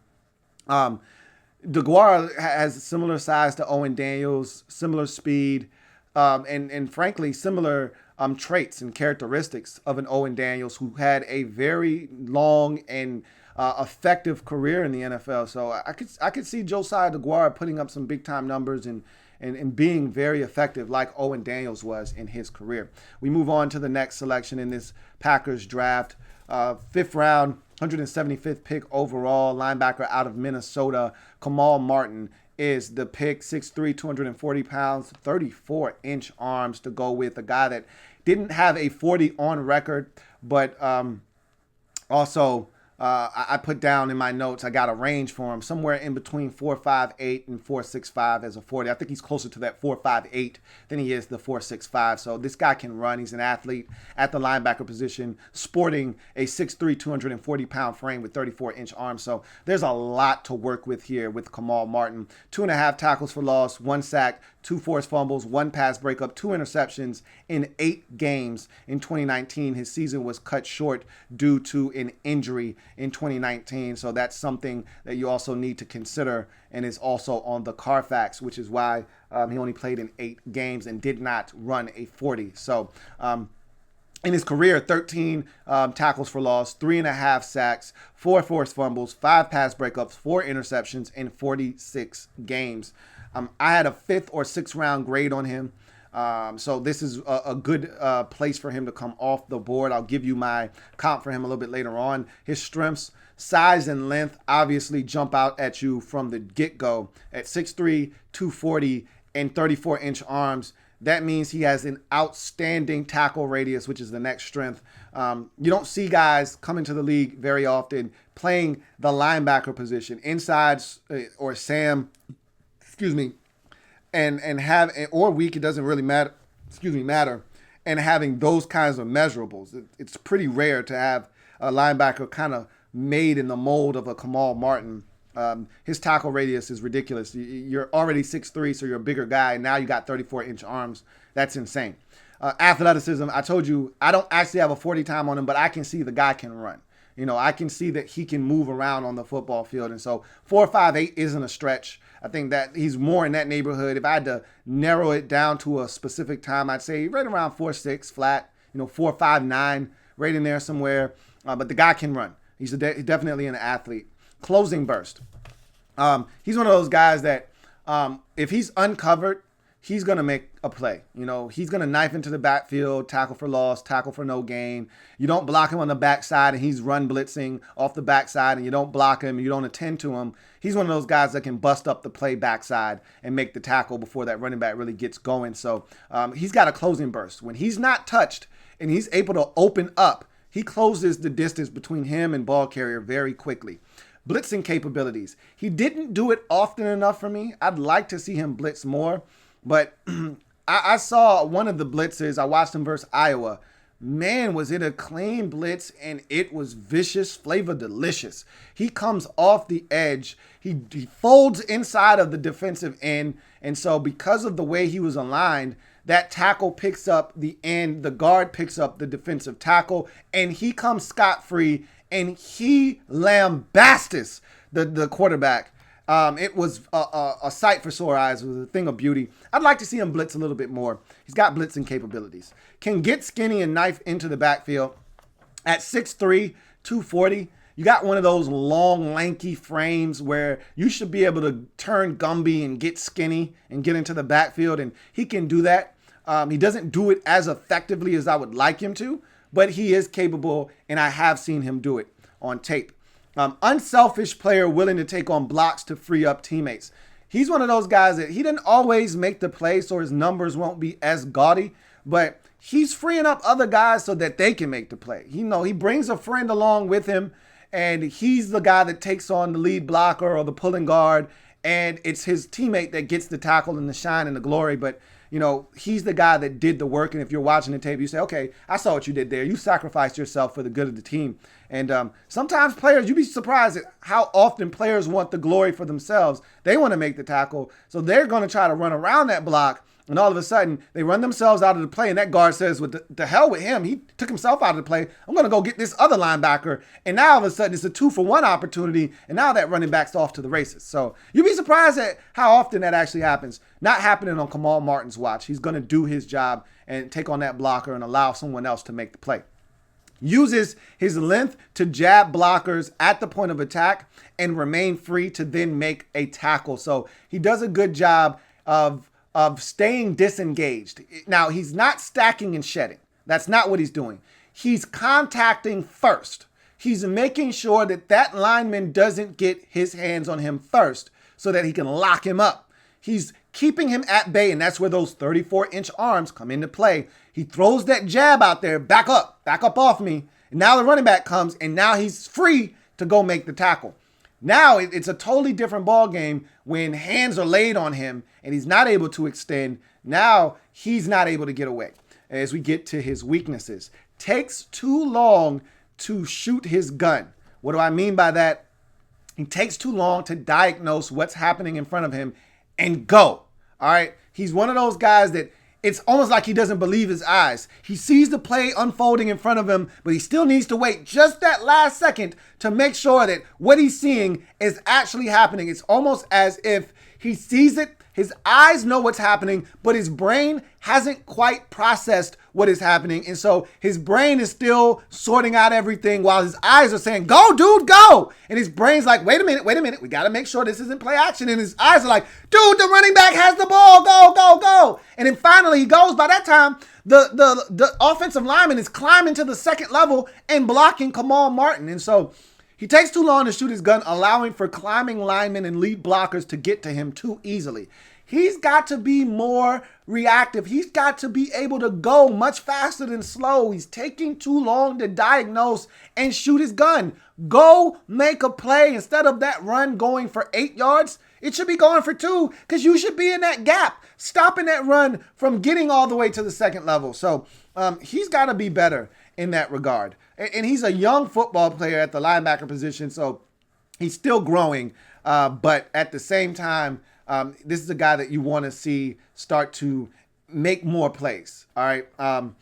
DeGuara has similar size to Owen Daniels, similar speed, and frankly, similar traits and characteristics of an Owen Daniels who had a very long and effective career in the NFL. So I could see Josiah DeGuara putting up some big time numbers and being very effective like Owen Daniels was in his career. We move on to the next selection in this Packers draft. 5th round, 175th pick overall, linebacker out of Minnesota. Kamal Martin is the pick, 6'3", 240 pounds, 34-inch arms to go with. A guy that didn't have a 40 on record, but also I put down in my notes, I got a range for him, somewhere in between 4.58 and 4.65 as a 40. I think he's closer to that 4.58 than he is the 4.65. So this guy can run. He's an athlete at the linebacker position, sporting a 6'3", 240-pound frame with 34-inch arms. So there's a lot to work with here with Kamal Martin. 2.5 tackles for loss, 1 sack, 2 forced fumbles, 1 pass breakup, 2 interceptions in 8 games in 2019. His season was cut short due to an injury in 2019. So that's something that you also need to consider, and is also on the Carfax, which is why he only played in 8 games and did not run a 40. So in his career, 13 tackles for loss, 3.5 sacks, 4 forced fumbles, 5 pass breakups, 4 interceptions in 46 games. I had a 5th or 6th round grade on him. So this is a good place for him to come off the board. I'll give you my comp for him a little bit later on. His strengths, size and length obviously jump out at you from the get-go. At 6'3", 240, and 34-inch arms, that means he has an outstanding tackle radius, which is the next strength. You don't see guys come into the league very often playing the linebacker position, inside or Sam, and have, or weak, it doesn't really matter, and having those kinds of measurables. It's pretty rare to have a linebacker kind of made in the mold of a Kamal Martin. His tackle radius is ridiculous. You're already 6'3", so you're a bigger guy. And now you got 34-inch arms. That's insane. Athleticism, I told you, I don't actually have a 40 time on him, but I can see the guy can run. I can see that he can move around on the football field. And so 4.58 isn't a stretch. I think that he's more in that neighborhood. If I had to narrow it down to a specific time, I'd say right around 4.6 flat, 4.59, right in there somewhere. But the guy can run. He's definitely an athlete. Closing burst. He's one of those guys that if he's uncovered, he's going to make a play. He's going to knife into the backfield, tackle for loss, tackle for no gain. You don't block him on the backside and he's run blitzing off the backside, and you don't block him, you don't attend to him. He's one of those guys that can bust up the play backside and make the tackle before that running back really gets going. So he's got a closing burst. When he's not touched and he's able to open up, he closes the distance between him and ball carrier very quickly. Blitzing capabilities. He didn't do it often enough for me. I'd like to see him blitz more, but I saw one of the blitzes. I watched him versus Iowa. Man, was it a clean blitz, and it was vicious, flavor delicious. He comes off the edge. He folds inside of the defensive end, and so because of the way he was aligned, that tackle picks up the end, the guard picks up the defensive tackle, and he comes scot-free, and he lambastes the quarterback. It was a sight for sore eyes. It was a thing of beauty. I'd like to see him blitz a little bit more. He's got blitzing capabilities. Can get skinny and knife into the backfield. At 6'3", 240, you got one of those long, lanky frames where you should be able to turn Gumby and get skinny and get into the backfield, and he can do that. He doesn't do it as effectively as I would like him to, but he is capable, and I have seen him do it on tape. Unselfish player willing to take on blocks to free up teammates. He's one of those guys that he didn't always make the play, so his numbers won't be as gaudy, but he's freeing up other guys so that they can make the play. He brings a friend along with him, and he's the guy that takes on the lead blocker or the pulling guard, and it's his teammate that gets the tackle and the shine and the glory, but he's the guy that did the work. And if you're watching the tape, you say, okay, I saw what you did there. You sacrificed yourself for the good of the team. And sometimes players, you'd be surprised at how often players want the glory for themselves. They want to make the tackle. So they're going to try to run around that block. And all of a sudden, they run themselves out of the play. And that guard says, well, the hell with him. He took himself out of the play. I'm going to go get this other linebacker. And now all of a sudden, it's a 2-for-1 opportunity. And now that running back's off to the races. So you'd be surprised at how often that actually happens. Not happening on Kamal Martin's watch. He's going to do his job and take on that blocker and allow someone else to make the play. Uses his length to jab blockers at the point of attack and remain free to then make a tackle. So he does a good job of staying disengaged. Now, he's not stacking and shedding. That's not what he's doing. He's contacting first. He's making sure that lineman doesn't get his hands on him first so that he can lock him up. He's keeping him at bay, and that's where those 34-inch arms come into play. He throws that jab out there, back up off me. And now the running back comes, and now he's free to go make the tackle. Now it's a totally different ball game when hands are laid on him and he's not able to extend. Now he's not able to get away. As we get to his weaknesses, takes too long to shoot his gun. What do I mean by that? He takes too long to diagnose what's happening in front of him and go. All right. he's one of those guys that it's almost like he doesn't believe his eyes. He sees the play unfolding in front of him, but he still needs to wait just that last second to make sure that what he's seeing is actually happening. It's almost as if he sees it, his eyes know what's happening, but his brain hasn't quite processed what is happening. And so his brain is still sorting out everything while his eyes are saying, go, dude, go. And his brain's like, wait a minute. We got to make sure this isn't play action. And his eyes are like, dude, the running back has the ball. Go, go, go. And then finally he goes. By that time, the offensive lineman is climbing to the second level and blocking Kamal Martin. And so he takes too long to shoot his gun, allowing for climbing linemen and lead blockers to get to him too easily. He's got to be more reactive. He's got to be able to go much faster than slow. He's taking too long to diagnose and shoot his gun. Go make a play. Instead of that run going for 8 yards, it should be going for 2 because you should be in that gap, stopping that run from getting all the way to the second level. So he's got to be better in that regard. And he's a young football player at the linebacker position, so he's still growing. But at the same time, this is a guy that you want to see start to make more plays. All right.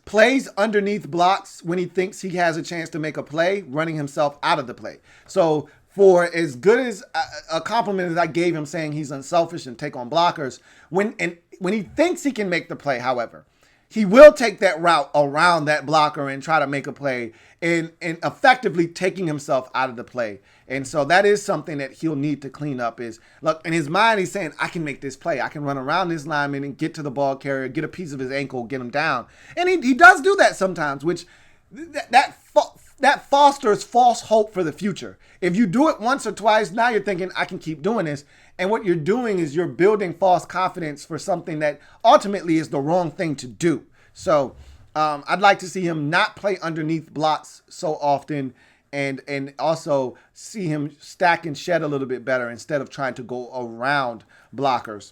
Plays underneath blocks when he thinks he has a chance to make a play, running himself out of the play. So for as good as a compliment as I gave him saying he's unselfish and take on blockers, when he thinks he can make the play, however, he will take that route around that blocker and try to make a play and effectively taking himself out of the play. And so that is something that he'll need to clean up is, look, in his mind, he's saying, I can make this play. I can run around this lineman and get to the ball carrier, get a piece of his ankle, get him down. And he does do that sometimes, which that fosters false hope for the future. If you do it once or twice, now you're thinking, I can keep doing this. And what you're doing is you're building false confidence for something that ultimately is the wrong thing to do. So I'd like to see him not play underneath blocks so often and also see him stack and shed a little bit better instead of trying to go around blockers.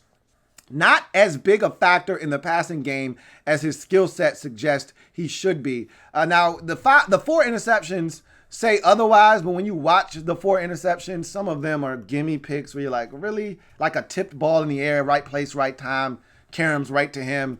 Not as big a factor in the passing game as his skill set suggests he should be. Now, the 4 interceptions say otherwise, but when you watch the 4 interceptions, some of them are gimme picks where you're like, really? Like a tipped ball in the air, right place, right time, Karam's right to him.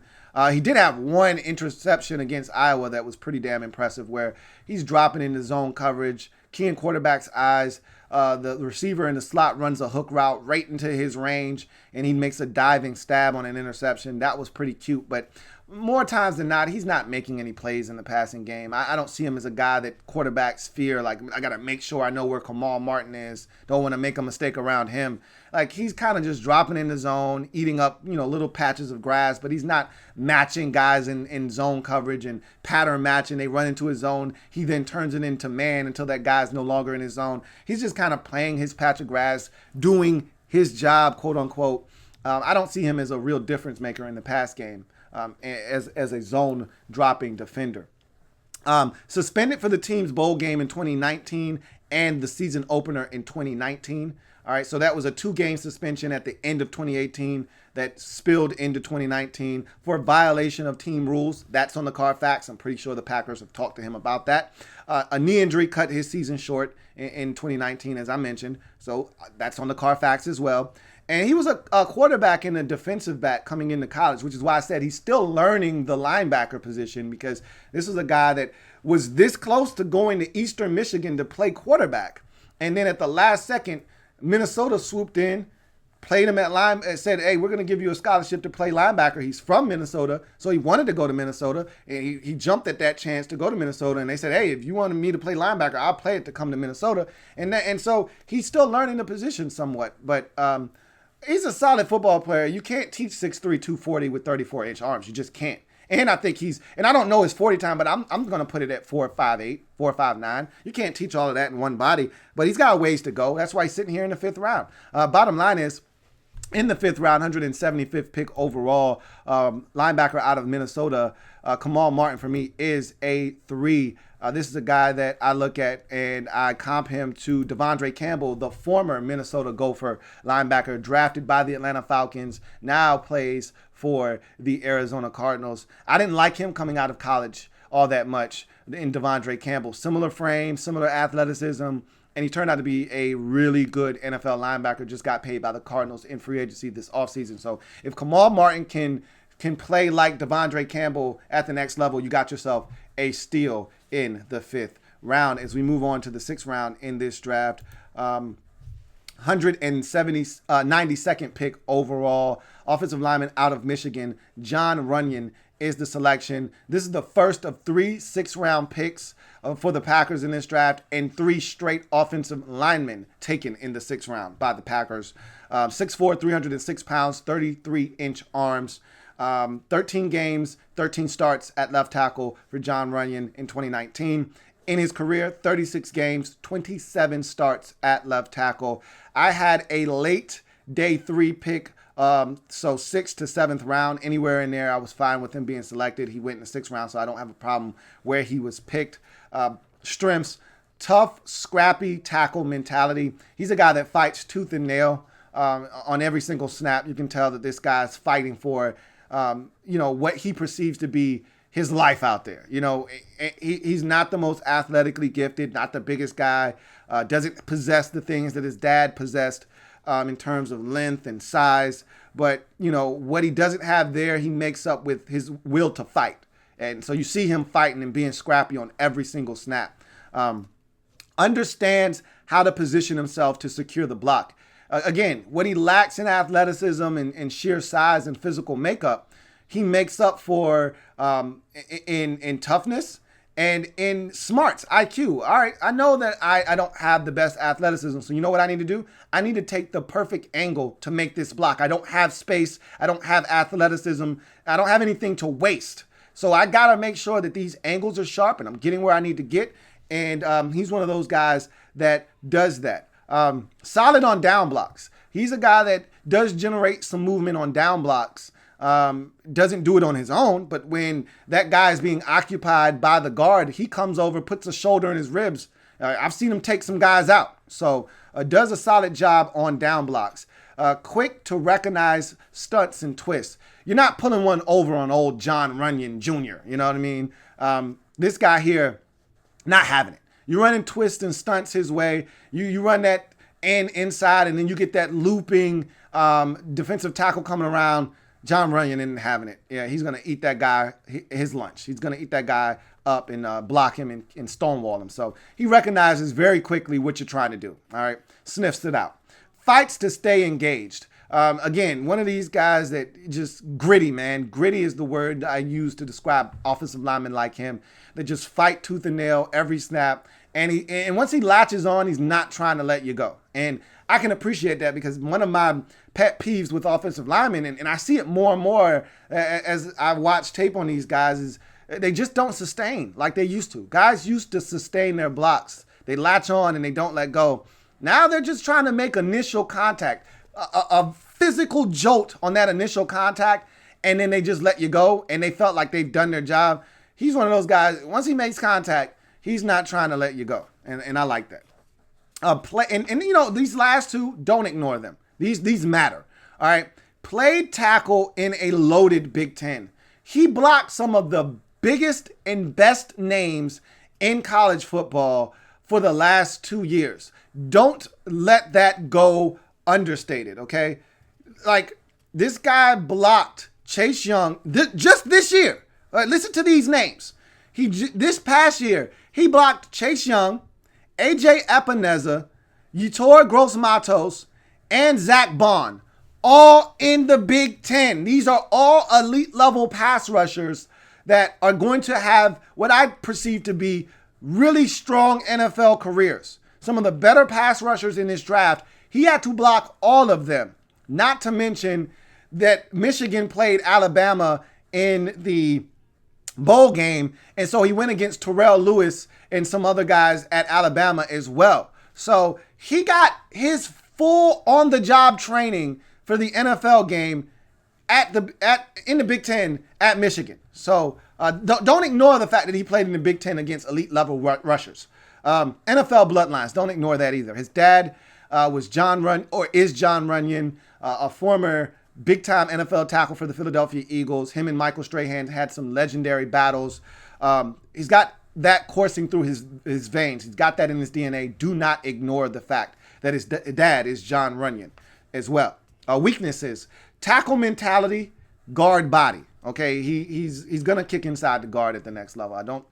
He did have 1 interception against Iowa that was pretty damn impressive where he's dropping into zone coverage, keying quarterback's eyes. The receiver in the slot runs a hook route right into his range, and he makes a diving stab on an interception. That was pretty cute, but more times than not, he's not making any plays in the passing game. I don't see him as a guy that quarterbacks fear, like, I got to make sure I know where Kamal Martin is. Don't want to make a mistake around him. Like, he's kind of just dropping in the zone, eating up, little patches of grass, but he's not matching guys in zone coverage and pattern matching. They run into his zone. He then turns it into man until that guy's no longer in his zone. He's just kind of playing his patch of grass, doing his job, quote unquote. I don't see him as a real difference maker in the pass game. As a zone dropping defender. Suspended for the team's bowl game in 2019 and the season opener in 2019. All right, so that was a 2-game suspension at the end of 2018 that spilled into 2019 for violation of team rules. That's on the Carfax. I'm pretty sure the Packers have talked to him about that. A knee injury cut his season short in 2019, as I mentioned. So that's on the Carfax as well. And he was a quarterback and a defensive back coming into college, which is why I said he's still learning the linebacker position because this is a guy that was this close to going to Eastern Michigan to play quarterback. And then at the last second, Minnesota swooped in, played him at line, and said, hey, we're going to give you a scholarship to play linebacker. He's from Minnesota, so he wanted to go to Minnesota. And he jumped at that chance to go to Minnesota. And they said, hey, if you wanted me to play linebacker, I'll play it to come to Minnesota. And so he's still learning the position somewhat. But he's a solid football player. You can't teach 6'3", 240 with 34-inch arms. You just can't. And I think and I don't know his 40 time, but I'm going to put it at 4.58, 4.59. You can't teach all of that in one body, but he's got a ways to go. That's why he's sitting here in the 5th round. Bottom line is, in the 5th round, 175th pick overall, linebacker out of Minnesota, Kamal Martin for me is a 3. This is a guy that I look at and I comp him to Devondre Campbell, the former Minnesota Gopher linebacker drafted by the Atlanta Falcons, now plays for the Arizona Cardinals. I didn't like him coming out of college all that much in Devondre Campbell. Similar frame, similar athleticism, and he turned out to be a really good NFL linebacker. Just got paid by the Cardinals in free agency this offseason. So if Kamal Martin can play like Devondre Campbell at the next level, you got yourself a steal in the 5th round. As we move on to the 6th round in this draft, 92nd pick overall, offensive lineman out of Michigan, John Runyon is the selection. This is the first of 3 6th-round picks for the Packers in this draft, and 3 straight offensive linemen taken in the 6th round by the Packers. 6'4", 306 pounds, 33-inch arms. 13 games, 13 starts at left tackle for John Runyon in 2019. In his career, 36 games, 27 starts at left tackle. I had a late day 3 pick, so 6th to 7th round, anywhere in there. I was fine with him being selected. He went in the 6th round, so I don't have a problem where he was picked. Strengths, tough, scrappy tackle mentality. He's a guy that fights tooth and nail on every single snap. You can tell that this guy's fighting for, what he perceives to be his life out there. He's not the most athletically gifted, not the biggest guy, doesn't possess the things that his dad possessed in terms of length and size. But, what he doesn't have there, he makes up with his will to fight. And so you see him fighting and being scrappy on every single snap. Understands how to position himself to secure the block. Again, what he lacks in athleticism and sheer size and physical makeup, he makes up for in toughness and in smarts, IQ. All right, I know that I don't have the best athleticism, so you know what I need to do? I need to take the perfect angle to make this block. I don't have space. I don't have athleticism. I don't have anything to waste. So I got to make sure that these angles are sharp and I'm getting where I need to get. And he's one of those guys that does that. Solid on down blocks. He's a guy that does generate some movement on down blocks. Doesn't do it on his own, but when that guy is being occupied by the guard, he comes over, puts a shoulder in his ribs. I've seen him take some guys out. So does a solid job on down blocks. Quick to recognize stunts and twists. You're not pulling one over on old John Runyon Jr. You know what I mean? This guy here, not having it. You're running twists and stunts his way. You run that inside, and then you get that looping defensive tackle coming around. John Runyon isn't having it. Yeah, he's going to eat that guy his lunch. He's going to eat that guy up and block him and stonewall him. So he recognizes very quickly what you're trying to do. All right, sniffs it out. Fights to stay engaged. Again, one of these guys that just gritty, man. Gritty is the word I use to describe offensive linemen like him that just fight tooth and nail every snap. And once he latches on, he's not trying to let you go. And I can appreciate that because one of my pet peeves with offensive linemen, and I see it more and more as I watch tape on these guys, is they just don't sustain like they used to. Guys used to sustain their blocks. They latch on and they don't let go. Now they're just trying to make initial contact, a physical jolt on that initial contact, and then they just let you go, and they felt like they've done their job. He's one of those guys, once he makes contact, he's not trying to let you go, and I like that. These last two, don't ignore them. These matter, all right? Played tackle in a loaded Big Ten. He blocked some of the biggest and best names in college football for the last 2 years. Don't let that go understated, okay? Like, this guy blocked Chase Young just this year. Listen to these names. This past year, he blocked Chase Young, AJ Epineza, Yetur Gross-Matos, and Zach Bond, all in the Big Ten. These are all elite level pass rushers that are going to have what I perceive to be really strong NFL careers. Some of the better pass rushers in this draft, he had to block all of them. Not to mention that Michigan played Alabama in the bowl game, and so he went against Terrell Lewis and some other guys at Alabama as well. So he got his full on-the-job training for the NFL game in the Big Ten at Michigan. So don't ignore the fact that he played in the Big Ten against elite level rushers. NFL bloodlines, don't ignore that either. His dad is John Runyon, a former big-time NFL tackle for the Philadelphia Eagles. Him and Michael Strahan had some legendary battles. He's got that coursing through his veins. He's got that in his DNA. Do not ignore the fact that his dad is John Runyon as well. Weaknesses: tackle mentality, guard body. Okay, he's gonna kick inside the guard at the next level.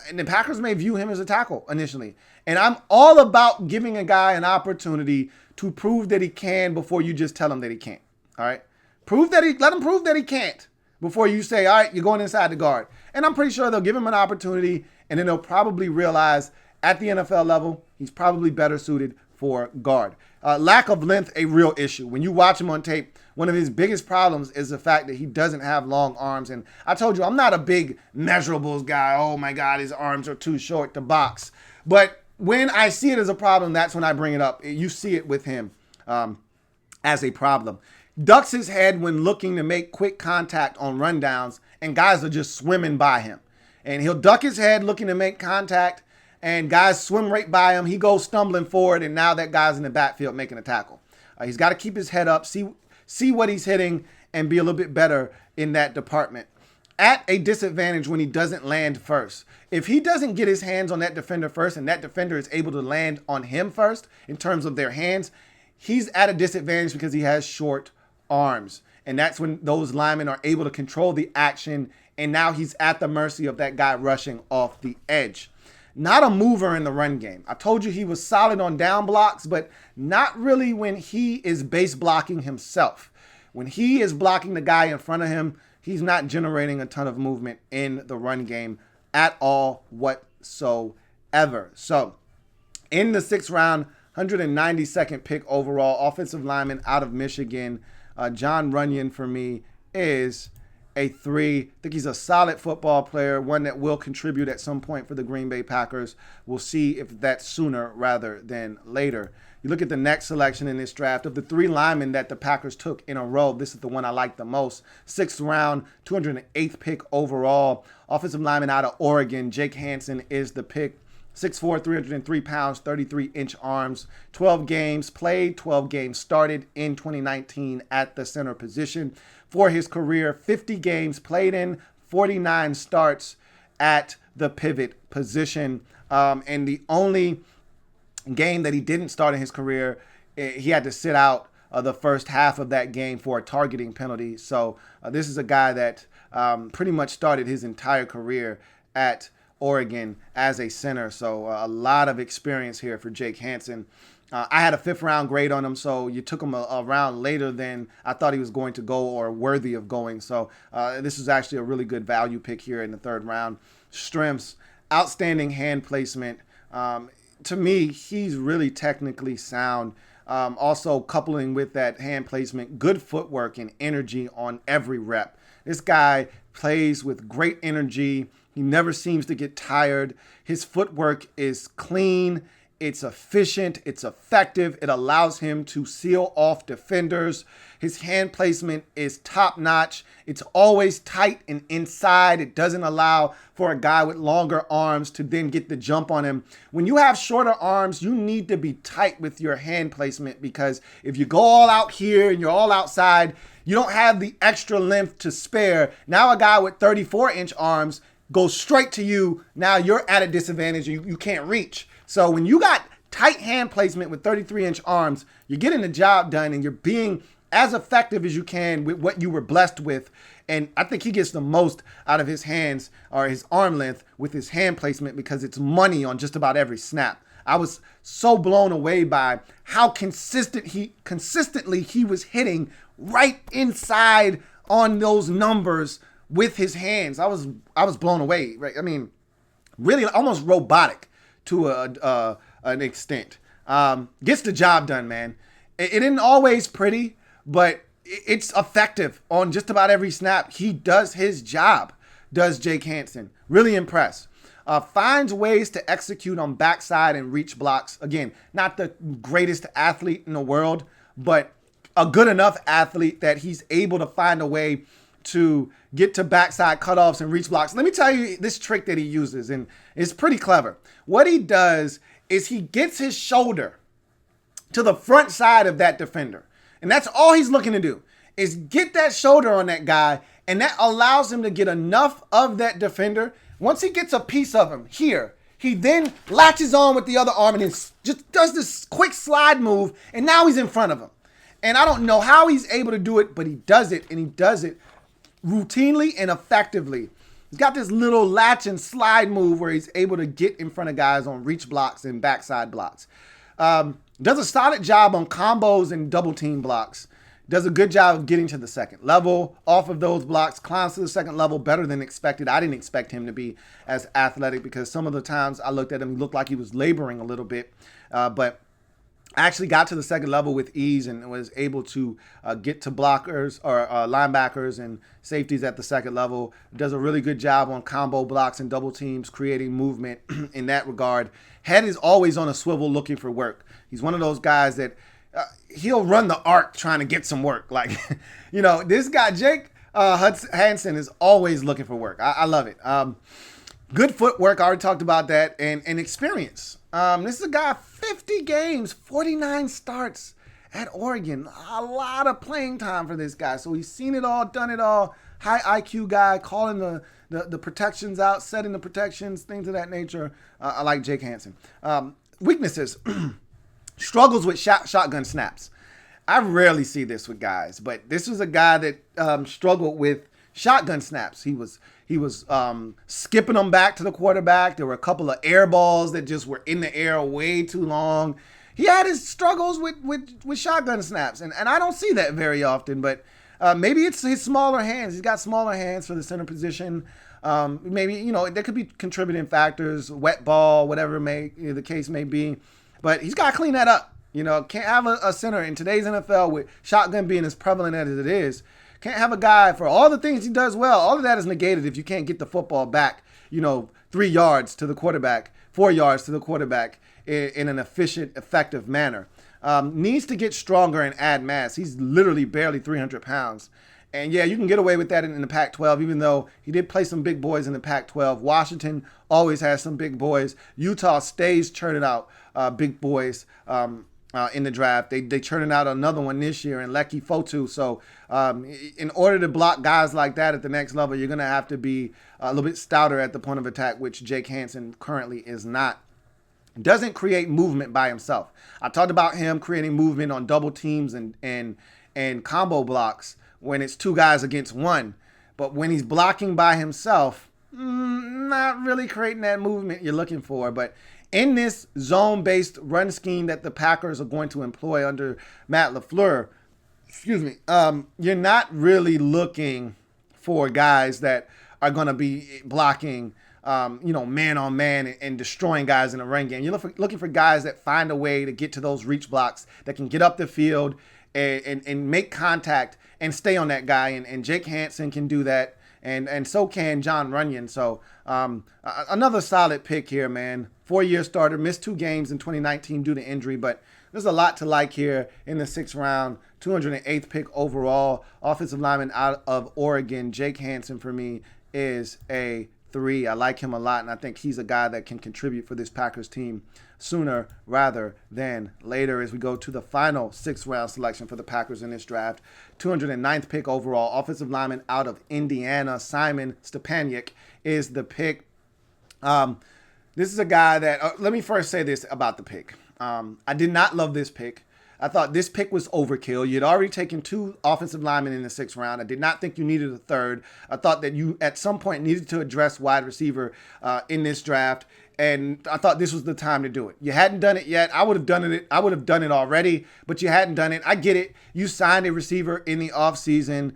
And the Packers may view him as a tackle initially. And I'm all about giving a guy an opportunity to prove that he can before you just tell him that he can't. All right, let him prove that he can't before you say, all right, you're going inside the guard. And I'm pretty sure they'll give him an opportunity, and then they'll probably realize at the NFL level, he's probably better suited for guard. Lack of length, a real issue. When you watch him on tape, one of his biggest problems is the fact that he doesn't have long arms. And I told you, I'm not a big measurables guy. Oh my God, his arms are too short to box. But when I see it as a problem, that's when I bring it up. You see it with him as a problem. Ducks his head when looking to make quick contact on rundowns, and guys are just swimming by him. And he'll duck his head looking to make contact, and guys swim right by him. He goes stumbling forward, and now that guy's in the backfield making a tackle. He's got to keep his head up, see what he's hitting, and be a little bit better in that department. At a disadvantage when he doesn't land first. If he doesn't get his hands on that defender first, and that defender is able to land on him first in terms of their hands, he's at a disadvantage because he has short arms. And that's when those linemen are able to control the action, and now he's at the mercy of that guy rushing off the edge. Not a mover in the run game. I told you he was solid on down blocks, but not really when he is base blocking himself. When he is blocking the guy in front of him, he's not generating a ton of movement in the run game at all whatsoever. So in the 6th round, 192nd pick overall, offensive lineman out of Michigan, John Runyon for me is a 3. I think he's a solid football player, one that will contribute at some point for the Green Bay Packers. We'll see if that's sooner rather than later. You look at the next selection in this draft. Of the 3 linemen that the Packers took in a row, this is the one I like the most. 6th round, 208th pick overall. Offensive lineman out of Oregon, Jake Hanson is the pick. 6'4", 303 pounds, 33-inch arms, 12 games played, 12 games started in 2019 at the center position. For his career, 50 games played in, 49 starts at the pivot position. And the only game that he didn't start in his career, he had to sit out the first half of that game for a targeting penalty. So this is a guy that pretty much started his entire career at Oregon as a center. So a lot of experience here for Jake Hanson. I had a 5th round grade on him, so you took him a round later than I thought he was going to go or worthy of going. So this is actually a really good value pick here in the 3rd round. Strengths, outstanding hand placement. To me, he's really technically sound. Also coupling with that hand placement, good footwork and energy on every rep. This guy plays with great energy. He never seems to get tired. His footwork is clean. It's efficient. It's effective. It allows him to seal off defenders. His hand placement is top notch. It's always tight and inside. It doesn't allow for a guy with longer arms to then get the jump on him. When you have shorter arms, you need to be tight with your hand placement, because if you go all out here and you're all outside, you don't have the extra length to spare. Now a guy with 34-inch arms goes straight to you. Now you're at a disadvantage. You can't reach. So when you got tight hand placement with 33-inch arms, you're getting the job done and you're being as effective as you can with what you were blessed with. And I think he gets the most out of his hands or his arm length with his hand placement, because it's money on just about every snap. I was so blown away by how consistently he was hitting right inside on those numbers with his hands. I was blown away. Right? I mean, really almost robotic to an extent. Gets the job done, man. It isn't always pretty, but it's effective on just about every snap. He does his job, does Jake Hanson. Really impressed. Finds ways to execute on backside and reach blocks. Again, not the greatest athlete in the world, but a good enough athlete that he's able to find a way to get to backside cutoffs and reach blocks. Let me tell you this trick that he uses, and it's pretty clever. What he does is he gets his shoulder to the front side of that defender. And that's all he's looking to do, is get that shoulder on that guy, and that allows him to get enough of that defender Once he gets a piece of him here, he then latches on with the other arm and then just does this quick slide move, and now he's in front of him. And I don't know how he's able to do it, but he does it, and he does it routinely and effectively. He's got this little latch and slide move where he's able to get in front of guys on reach blocks and backside blocks. Does a solid job on combos and double team blocks. Does a good job of getting to the second level off of those blocks, climbs to the second level better than expected. I didn't expect him to be as athletic because some of the times I looked at him, he looked like he was laboring a little bit, but actually got to the second level with ease and was able to get to blockers or linebackers and safeties at the second level. Does a really good job on combo blocks and double teams, creating movement in that regard. Head is always on a swivel looking for work. He's one of those guys that he'll run the arc trying to get some work. Like, this guy, Jake Hanson, is always looking for work. I love it. Good footwork. I already talked about that. And experience. This is a guy, 50 games, 49 starts at Oregon. A lot of playing time for this guy. So he's seen it all, done it all. High IQ guy, calling the protections out, setting the protections, things of that nature. I like Jake Hanson. Weaknesses. Struggles with shotgun snaps. I rarely see this with guys, but this was a guy that struggled with shotgun snaps. He was skipping them back to the quarterback. There were a couple of air balls that just were in the air way too long. He had his struggles with shotgun snaps, and I don't see that very often, but maybe it's his smaller hands. He's got smaller hands for the center position. Maybe, there could be contributing factors, wet ball, whatever the case may be. But he's got to clean that up. Can't have a center in today's NFL with shotgun being as prevalent as it is. Can't have a guy for all the things he does well. All of that is negated if you can't get the football back, 3 yards to the quarterback, 4 yards to the quarterback in an efficient, effective manner. Needs to get stronger and add mass. He's literally barely 300 pounds. And yeah, you can get away with that in the Pac-12, even though he did play some big boys in the Pac-12. Washington always has some big boys. Utah stays churning out big boys in the draft. They churning out another one this year in Leki Fotu. So in order to block guys like that at the next level, you're going to have to be a little bit stouter at the point of attack, which Jake Hanson currently is not. Doesn't create movement by himself. I talked about him creating movement on double teams and combo blocks when it's 2 guys against 1. But when he's blocking by himself, not really creating that movement you're looking for. But in this zone-based run scheme that the Packers are going to employ under Matt LaFleur, you're not really looking for guys that are going to be blocking, man on man and destroying guys in a run game. You're looking for guys that find a way to get to those reach blocks, that can get up the field and make contact and stay on that guy. And Jake Hanson can do that. And so can John Runyon. So another solid pick here, man. 4-year starter, missed 2 games in 2019 due to injury, but there's a lot to like here in the 6th round. 208th pick overall. Offensive lineman out of Oregon. Jake Hanson for me is a 3. I like him a lot, and I think he's a guy that can contribute for this Packers team sooner rather than later as we go to the final 6th round selection for the Packers in this draft. 209th pick overall. Offensive lineman out of Indiana. Simon Stepaniak is the pick. This is a guy that, let me first say this about the pick. I did not love this pick. I thought this pick was overkill. You'd already taken 2 offensive linemen in the 6th round. I did not think you needed a 3rd. I thought that you, at some point, needed to address wide receiver in this draft. And I thought this was the time to do it. You hadn't done it yet. I would have done it. I would have done it already, but you hadn't done it. I get it. You signed a receiver in the offseason.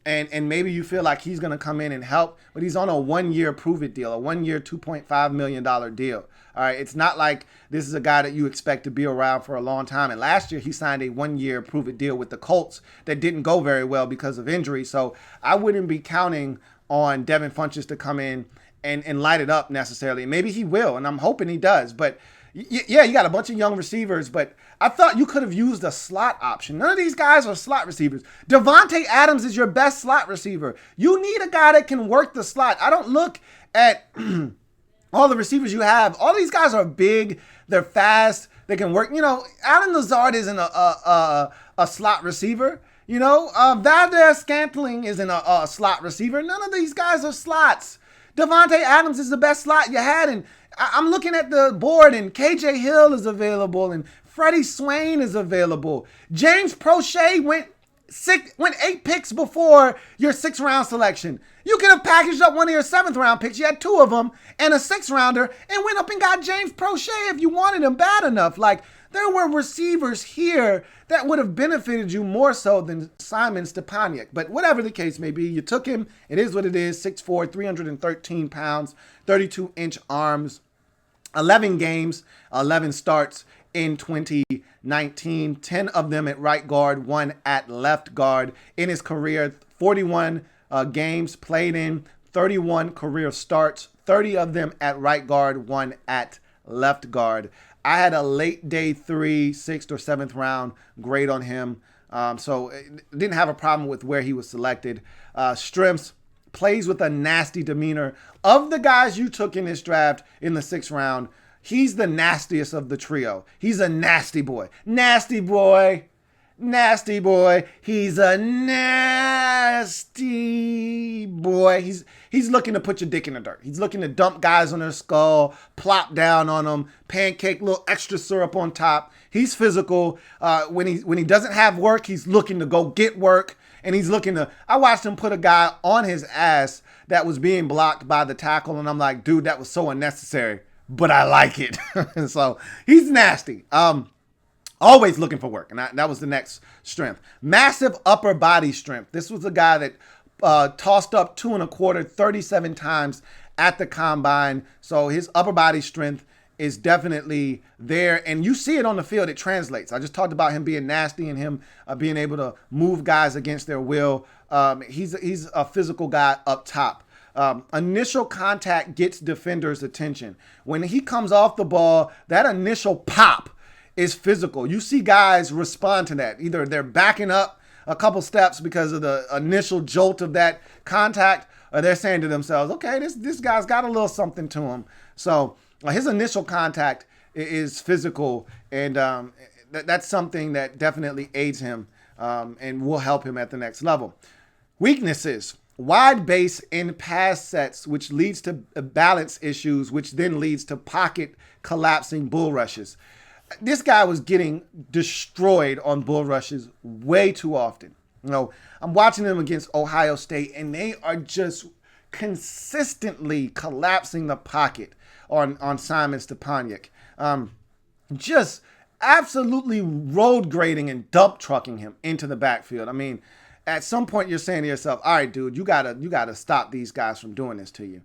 And maybe you feel like he's going to come in and help, but he's on a 1-year prove-it deal, a 1-year, $2.5 million deal. All right, it's not like this is a guy that you expect to be around for a long time. And last year, he signed a 1-year prove-it deal with the Colts that didn't go very well because of injury. So I wouldn't be counting on Devin Funchess to come in and light it up necessarily. Maybe he will, and I'm hoping he does. But yeah, you got a bunch of young receivers, but I thought you could have used a slot option. None of these guys are slot receivers. Devontae Adams is your best slot receiver. You need a guy that can work the slot. I don't look at all the receivers you have. All these guys are big. They're fast. They can work. Alan Lazard isn't a slot receiver. Valdez Scantling isn't a slot receiver. None of these guys are slots. Devontae Adams is the best slot you had. And I'm looking at the board, and KJ Hill is available, and Freddie Swain is available. James Prochet went 8 picks before your 6th round selection. You could have packaged up one of your 7th round picks. You had 2 of them and a 6th rounder and went up and got James Prochet if you wanted him bad enough. Like, there were receivers here that would have benefited you more so than Simon Stepaniak. But whatever the case may be, you took him. It is what it is. 6'4", 313 pounds, 32-inch arms, 11 games, 11 starts in 2019, 10 of them at right guard, 1 at left guard. In his career, 41 games played in, 31 career starts, 30 of them at right guard, 1 at left guard. I had a late day 3, 6th or 7th round grade on him, so didn't have a problem with where he was selected. Strengths, plays with a nasty demeanor. Of the guys you took in this draft in the 6th round, he's the nastiest of the trio. He's a nasty boy. Nasty boy. Nasty boy. He's a nasty boy. He's looking to put your dick in the dirt. He's looking to dump guys on their skull, plop down on them, pancake, little extra syrup on top. He's physical. When he doesn't have work, he's looking to go get work. And he's looking to, I watched him put a guy on his ass that was being blocked by the tackle. And I'm like, dude, that was so unnecessary, but I like it. So he's nasty. Always looking for work. And that was the next strength. Massive upper body strength. This was a guy that tossed up 2 1/4, 37 times at the combine. So his upper body strength is definitely there. And you see it on the field. It translates. I just talked about him being nasty and him being able to move guys against their will. He's a physical guy up top. Initial contact gets defenders' attention. When he comes off the ball, that initial pop is physical. You see guys respond to that. Either they're backing up a couple steps because of the initial jolt of that contact, or they're saying to themselves, okay, this guy's got a little something to him. So his initial contact is physical, and that's something that definitely aids him and will help him at the next level. Weaknesses: wide base in pass sets, which leads to balance issues, which then leads to pocket collapsing bull rushes. This guy was getting destroyed on bull rushes way too often. You know, I'm watching them against Ohio State, and they are just consistently collapsing the pocket on Simon Stepaniak. Just absolutely road grading and dump trucking him into the backfield. I mean, at some point you're saying to yourself, all right, dude, you gotta stop these guys from doing this to you.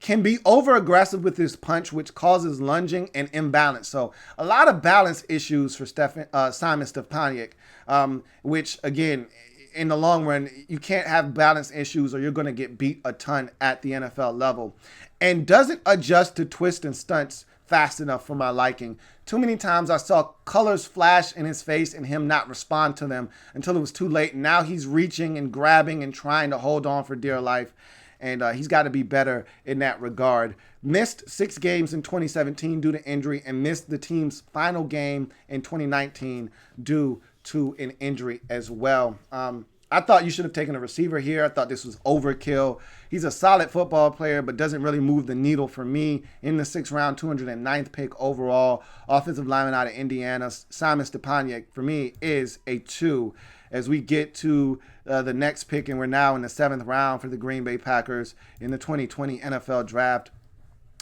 Can be over aggressive with his punch, which causes lunging and imbalance. So a lot of balance issues for Simon Stepaniak, which again, in the long run, you can't have balance issues or you're going to get beat a ton at the NFL level. And doesn't adjust to twists and stunts fast enough for my liking. Too many times I saw colors flash in his face and him not respond to them until it was too late. And now he's reaching and grabbing and trying to hold on for dear life. And he's got to be better in that regard. Missed 6 games in 2017 due to injury and missed the team's final game in 2019 due to an injury as well. I thought you should have taken a receiver here. I thought this was overkill. He's a solid football player, but doesn't really move the needle for me. In the 6th round, 209th pick overall, offensive lineman out of Indiana, Simon Stepaniak, for me, is a 2. As we get to the next pick, and we're now in the 7th round for the Green Bay Packers in the 2020 NFL Draft.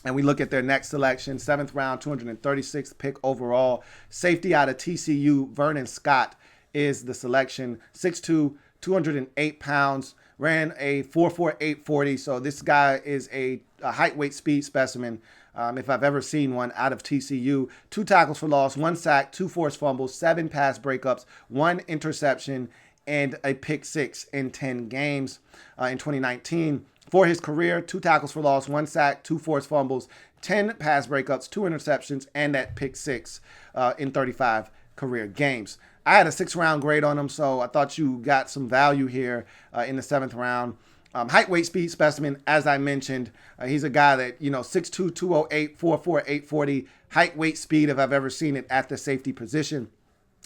And we look at their next selection, 7th round, 236th pick overall. Safety out of TCU, Vernon Scott is the selection. 6'2", 208 pounds, ran a 4.48 40. So this guy is a height, weight, speed specimen. If I've ever seen one out of TCU. 2 tackles for loss, 1 sack, 2 forced fumbles, 7 pass breakups, 1 interception, and a pick 6 in 10 games in 2019. For his career, 2 tackles for loss, 1 sack, 2 forced fumbles, 10 pass breakups, 2 interceptions, and that pick 6 in 35 career games. I had a 6th round grade on him, so I thought you got some value here in the 7th round. Height, weight, speed specimen, as I mentioned. He's a guy that, 6'2", 208, 4'4", 840. Height, weight, speed, if I've ever seen it at the safety position.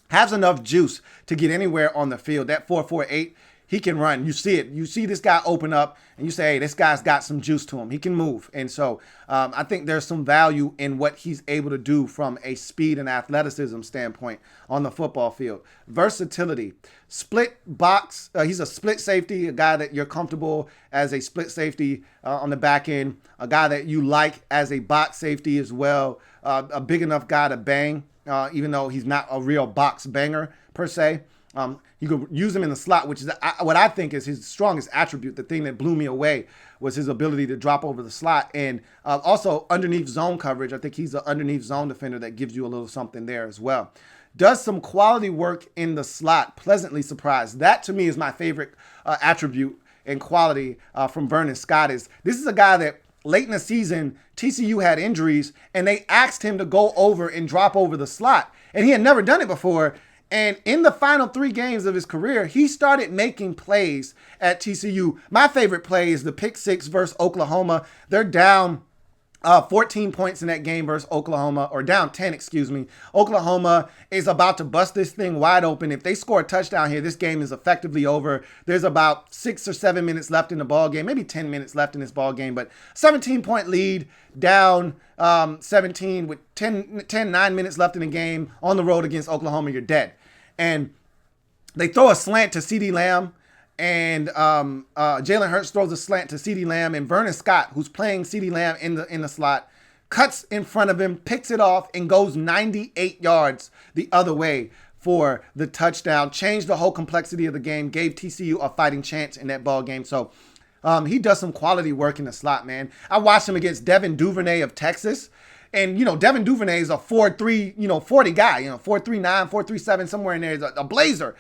Has enough juice to get anywhere on the field. That 4.48, he can run. You see it. You see this guy open up and you say, hey, this guy's got some juice to him. He can move. And so I think there's some value in what he's able to do from a speed and athleticism standpoint on the football field. Versatility, split box. He's a split safety, a guy that you're comfortable as a split safety on the back end, a guy that you like as a box safety as well, a big enough guy to bang, even though he's not a real box banger per se. You could use him in the slot, which is what I think is his strongest attribute. The thing that blew me away was his ability to drop over the slot. And also underneath zone coverage, I think he's an underneath zone defender that gives you a little something there as well. Does some quality work in the slot, pleasantly surprised. That to me is my favorite attribute and quality from Vernon Scott. This is a guy that late in the season, TCU had injuries and they asked him to go over and drop over the slot. And he had never done it before. And in the final 3 games of his career, he started making plays at TCU. My favorite play is the pick 6 versus Oklahoma. They're down 14 points in that game versus Oklahoma, or down 10, excuse me. Oklahoma is about to bust this thing wide open. If they score a touchdown here, this game is effectively over. There's about 6 or 7 minutes left in the ball game, maybe 10 minutes left in this ball game, but 17-point lead, down 17 with 9 minutes left in the game on the road against Oklahoma, you're dead. And they throw a slant to CeeDee Lamb, and Jalen Hurts throws a slant to CeeDee Lamb, and Vernon Scott, who's playing CeeDee Lamb in the slot, cuts in front of him, picks it off, and goes 98 yards the other way for the touchdown. Changed the whole complexity of the game, gave TCU a fighting chance in that ball game. So he does some quality work in the slot, man. I watched him against Devin Duvernay of Texas. And, Devin Duvernay is a 4'3", 40 guy, 4'3'9", 4'3'7", somewhere in there, is a blazer.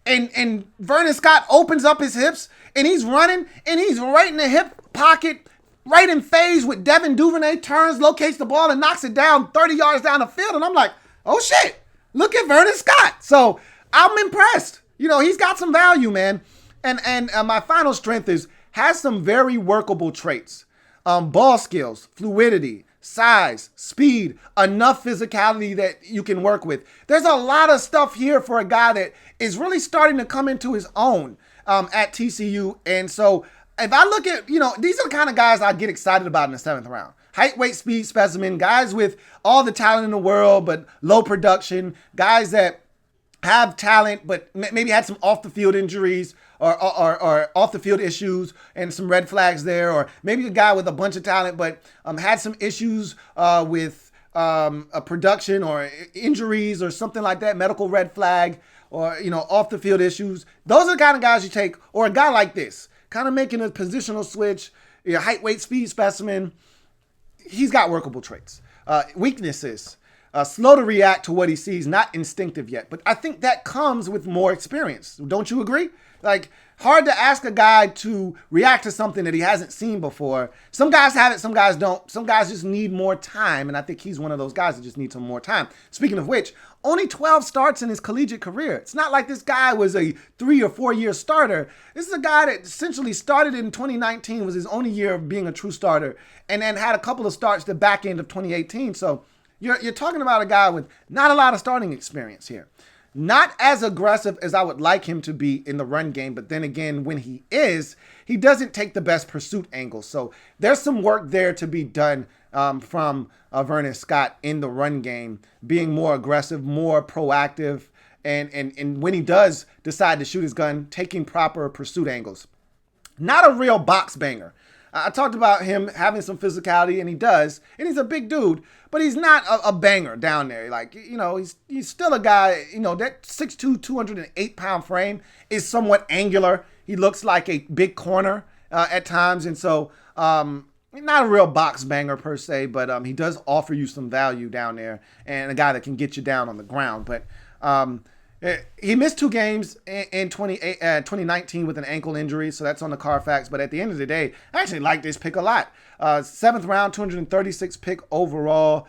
And Vernon Scott opens up his hips, and he's running, and he's right in the hip pocket, right in phase with Devin Duvernay, turns, locates the ball, and knocks it down 30 yards down the field. And I'm like, oh, shit, look at Vernon Scott. So I'm impressed. He's got some value, man. And my final strength has some very workable traits. Ball skills, fluidity, size, speed, enough physicality that you can work with. There's a lot of stuff here for a guy that is really starting to come into his own at TCU. And so if I look at, these are the kind of guys I get excited about in the 7th round. Height, weight, speed specimen, guys with all the talent in the world, but low production, guys that have talent, but maybe had some off the field injuries or off the field issues and some red flags there, or maybe a guy with a bunch of talent, but had some issues with a production or injuries or something like that, medical red flag or, off the field issues. Those are the kind of guys you take, or a guy like this, kind of making a positional switch, height, weight, speed specimen. He's got workable traits. Weaknesses. Slow to react to what he sees, not instinctive yet. But I think that comes with more experience. Don't you agree? Like, hard to ask a guy to react to something that he hasn't seen before. Some guys have it, some guys don't. Some guys just need more time, and I think he's one of those guys that just needs some more time. Speaking of which, only 12 starts in his collegiate career. It's not like this guy was a 3 or 4 year starter. This is a guy that essentially started in 2019, was his only year of being a true starter, and then had a couple of starts the back end of 2018. So you're talking about a guy with not a lot of starting experience here. Not as aggressive as I would like him to be in the run game, but then again, when he is, he doesn't take the best pursuit angle. So there's some work there to be done from Vernon Scott in the run game, being more aggressive, more proactive, and when he does decide to shoot his gun, taking proper pursuit angles. Not a real box banger. I talked about him having some physicality, and he does, and he's a big dude, but he's not a banger down there. Like, he's still a guy, that 6'2", 208-pound frame is somewhat angular. He looks like a big corner at times, and so not a real box banger per se, but he does offer you some value down there, and a guy that can get you down on the ground. But he missed 2 games in 2019 with an ankle injury, so that's on the Carfax. But at the end of the day, I actually like this pick a lot. 7th round, 236 pick overall.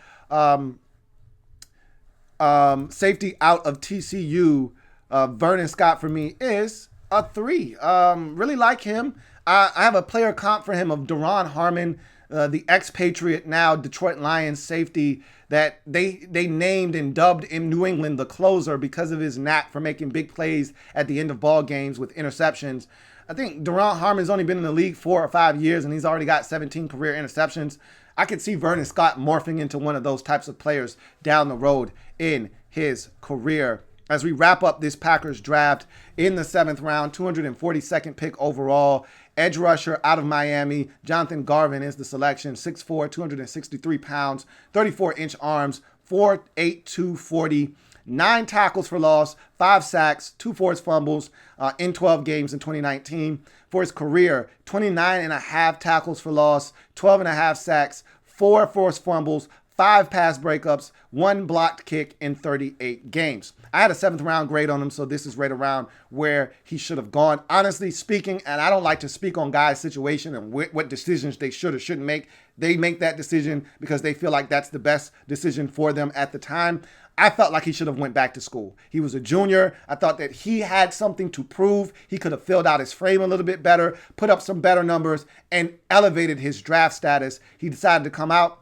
Safety out of TCU, Vernon Scott for me is a 3. Really like him. I have a player comp for him of Daron Harmon. the expatriate, now Detroit Lions safety that they named and dubbed in New England the closer because of his knack for making big plays at the end of ball games with interceptions. I think Durant Harmon's only been in the league 4 or 5 years, and he's already got 17 career interceptions. I could see Vernon Scott morphing into one of those types of players down the road in his career. As we wrap up this Packers draft in the 7th round, 242nd pick overall, edge rusher out of Miami, Jonathan Garvin is the selection, 6'4", 263 pounds, 34-inch arms, 4'8", 240, 9 tackles for loss, 5 sacks, 2 forced fumbles in 12 games in 2019. For his career, 29.5 tackles for loss, 12.5 sacks, 4 forced fumbles, 5 pass breakups, 1 blocked kick in 38 games. I had a 7th round grade on him, so this is right around where he should have gone. Honestly speaking, and I don't like to speak on guys' situation and what decisions they should or shouldn't make. They make that decision because they feel like that's the best decision for them at the time. I felt like he should have went back to school. He was a junior. I thought that he had something to prove. He could have filled out his frame a little bit better, put up some better numbers, and elevated his draft status. He decided to come out.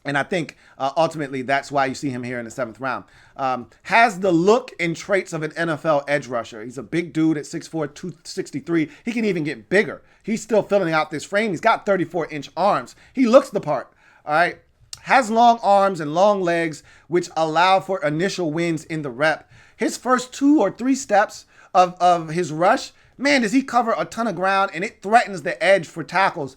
And I think ultimately that's why you see him here in the 7th round. Has the look and traits of an NFL edge rusher. He's a big dude at 6'4", 263. He can even get bigger. He's still filling out this frame. He's got 34-inch arms. He looks the part, all right? Has long arms and long legs, which allow for initial wins in the rep. His first 2 or 3 steps of his rush, man, does he cover a ton of ground, and it threatens the edge for tackles.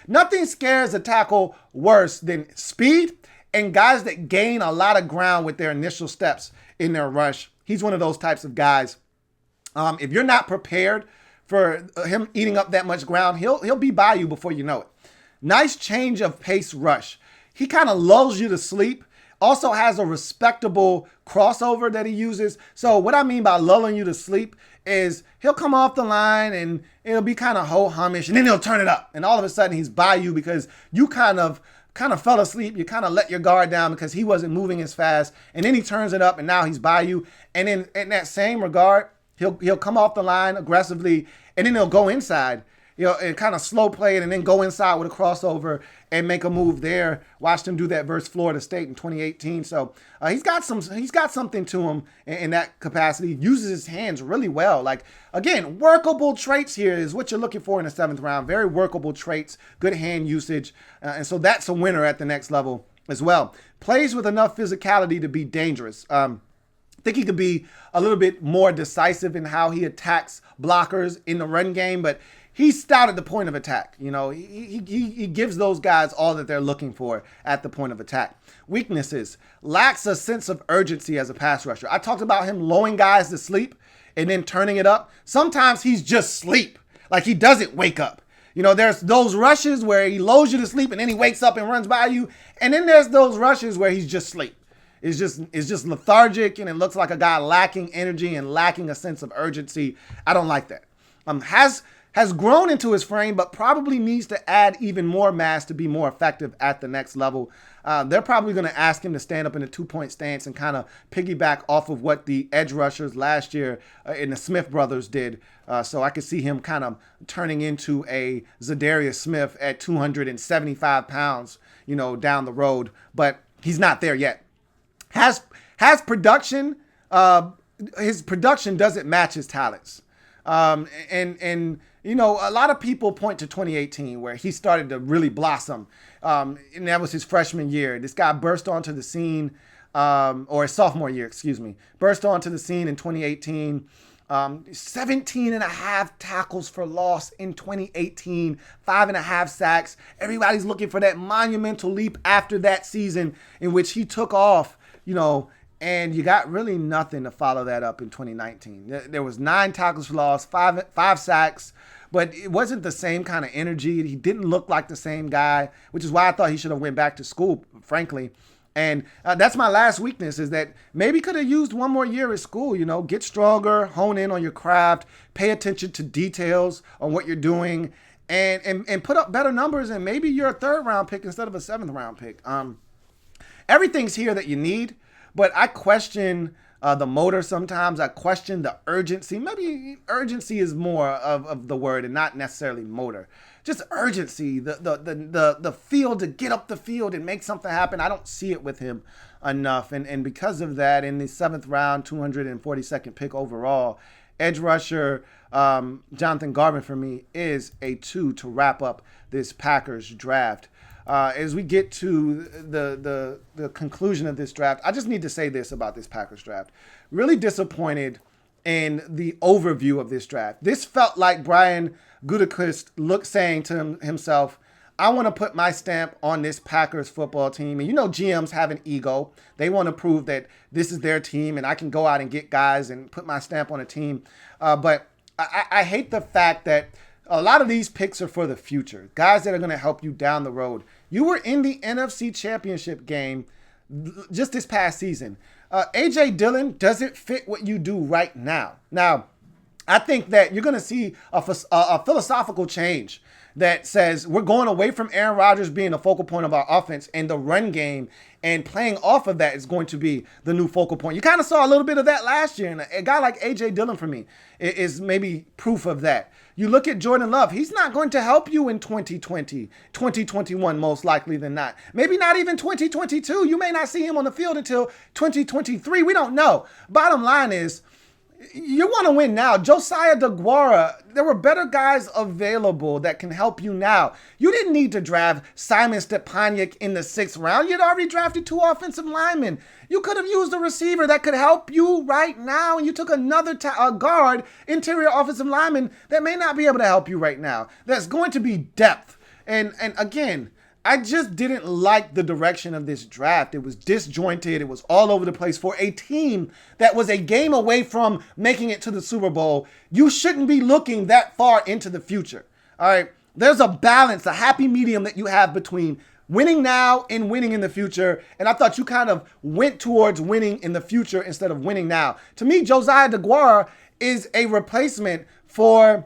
Nothing scares a tackle worse than speed and guys that gain a lot of ground with their initial steps in their rush. He's one of those types of guys. If you're not prepared for him eating up that much ground, he'll be by you before you know it. Nice change of pace rush. He kind of lulls you to sleep. Also has a respectable crossover that he uses. So what I mean by lulling you to sleep is he'll come off the line and it'll be kind of ho-humish, and then he'll turn it up. And all of a sudden he's by you because you kind of fell asleep. You kind of let your guard down because he wasn't moving as fast. And then he turns it up and now he's by you. And then in that same regard, he'll come off the line aggressively and then he'll go inside. And kind of slow play it and then go inside with a crossover and make a move there. Watched him do that versus Florida State in 2018. So he's got something to him in that capacity. Uses his hands really well. Like, again, workable traits here is what you're looking for in the 7th round. Very workable traits, good hand usage. And so that's a winner at the next level as well. Plays with enough physicality to be dangerous. I think he could be a little bit more decisive in how he attacks blockers in the run game, but he's stout at the point of attack. He gives those guys all that they're looking for at the point of attack. Weaknesses. Lacks a sense of urgency as a pass rusher. I talked about him lulling guys to sleep and then turning it up. Sometimes he's just sleep. Like, he doesn't wake up. There's those rushes where he lulls you to sleep and then he wakes up and runs by you. And then there's those rushes where he's just sleep. It's just lethargic, and it looks like a guy lacking energy and lacking a sense of urgency. I don't like that. Has grown into his frame, but probably needs to add even more mass to be more effective at the next level. They're probably going to ask him to stand up in a 2-point stance and kind of piggyback off of what the edge rushers last year in the Smith brothers did. So I could see him kind of turning into a Zadarius Smith at 275 pounds, down the road. But he's not there yet. Has production. His production doesn't match his talents. And a lot of people point to 2018 where he started to really blossom. And that was his freshman year. This guy burst onto the scene, or his sophomore year, burst onto the scene in 2018. 17.5 tackles for loss in 2018, 5.5 sacks. Everybody's looking for that monumental leap after that season in which he took off, and you got really nothing to follow that up in 2019. There was 9 tackles for loss, 5 sacks, but it wasn't the same kind of energy. He didn't look like the same guy, which is why I thought he should have went back to school, frankly. And that's my last weakness, is that maybe could have used one more year at school, get stronger, hone in on your craft, pay attention to details on what you're doing, and put up better numbers, and maybe you're a 3rd round pick instead of a 7th round pick. Everything's here that you need, but I question the motor sometimes. I question the urgency. Maybe urgency is more of the word and not necessarily motor. just urgency, the feel to get up the field and make something happen. I don't see it with him enough. And because of that, in the 7th round, 242nd pick overall, edge rusher Jonathan Garvin for me is a 2 to wrap up this Packers draft. As we get to the conclusion of this draft, I just need to say this about this Packers draft. Really disappointed in the overview of this draft. This felt like Brian Gutekunst saying to himself, I want to put my stamp on this Packers football team. And you know GMs have an ego. They want to prove that this is their team and I can go out and get guys and put my stamp on a team. But I hate the fact that a lot of these picks are for the future. Guys that are going to help you down the road. You were in the NFC Championship game just this past season. A.J. Dillon doesn't fit what you do right now. Now, I think that you're going to see a philosophical change that says we're going away from Aaron Rodgers being the focal point of our offense, and the run game and playing off of that is going to be the new focal point. You kind of saw a little bit of that last year, and a guy like A.J. Dillon for me is maybe proof of that. You look at Jordan Love, he's not going to help you in 2020, 2021, most likely than not. Maybe not even 2022. You may not see him on the field until 2023. We don't know. Bottom line is, you want to win now. Josiah DeGuara, there were better guys available that can help you now. You didn't need to draft Simon Stepaniak in the 6th round. You'd already drafted 2 offensive linemen. You could have used a receiver that could help you right now, and you took another guard, interior offensive lineman that may not be able to help you right now. That's going to be depth. And again, I just didn't like the direction of this draft. It was disjointed. It was all over the place for a team that was a game away from making it to the Super Bowl. You shouldn't be looking that far into the future. All right. There's a balance, a happy medium that you have between winning now and winning in the future. And I thought you kind of went towards winning in the future instead of winning now. To me, Josiah DeGuara is a replacement for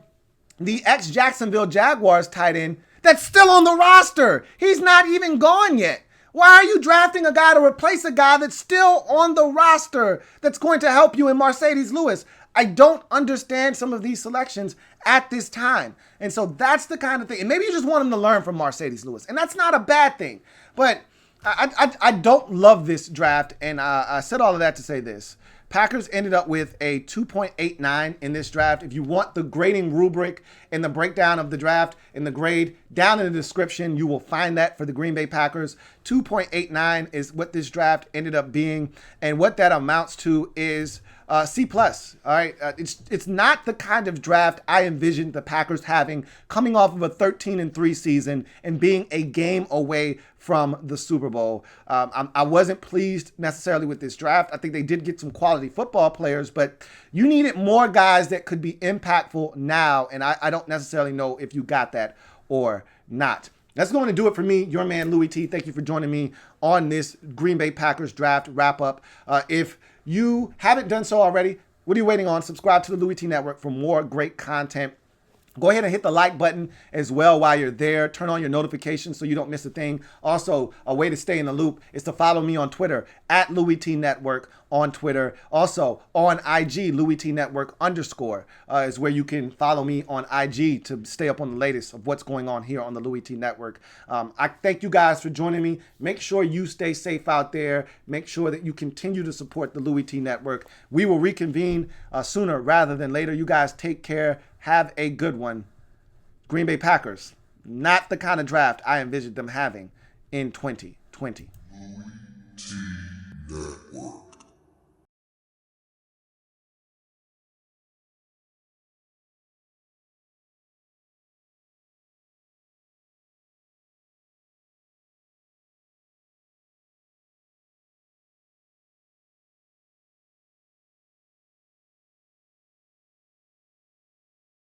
the ex-Jacksonville Jaguars tight end that's still on the roster. He's not even gone yet. Why are you drafting a guy to replace a guy that's still on the roster that's going to help you in Mercedes Lewis? I don't understand some of these selections at this time. And so that's the kind of thing. And maybe you just want him to learn from Mercedes Lewis. And that's not a bad thing. But I don't love this draft. And I said all of that to say this. Packers ended up with a 2.89 in this draft. If you want the grading rubric and the breakdown of the draft and the grade, down in the description, you will find that for the Green Bay Packers. 2.89 is what this draft ended up being. And what that amounts to is C+. All right. It's not the kind of draft I envisioned the Packers having coming off of a 13-3 season and being a game away from the Super Bowl. I wasn't pleased necessarily with this draft. I think they did get some quality football players, but you needed more guys that could be impactful now. And I don't necessarily know if you got that or not. That's going to do it for me, your man Louie T. Thank you for joining me on this Green Bay Packers draft wrap up. If you haven't done so already, what are you waiting on? Subscribe to the Louie T Network for more great content. Go ahead and hit the like button as well while you're there. Turn on your notifications so you don't miss a thing. Also, a way to stay in the loop is to follow me on Twitter at Louie T Network on Twitter. Also on IG, Louie T Network _ is where you can follow me on IG to stay up on the latest of what's going on here on the Louie T Network. I thank you guys for joining me. Make sure you stay safe out there. Make sure that you continue to support the Louie T Network. We will reconvene sooner rather than later. You guys take care. Have a good one. Green Bay Packers, not the kind of draft I envisioned them having in 2020. Louie T Network.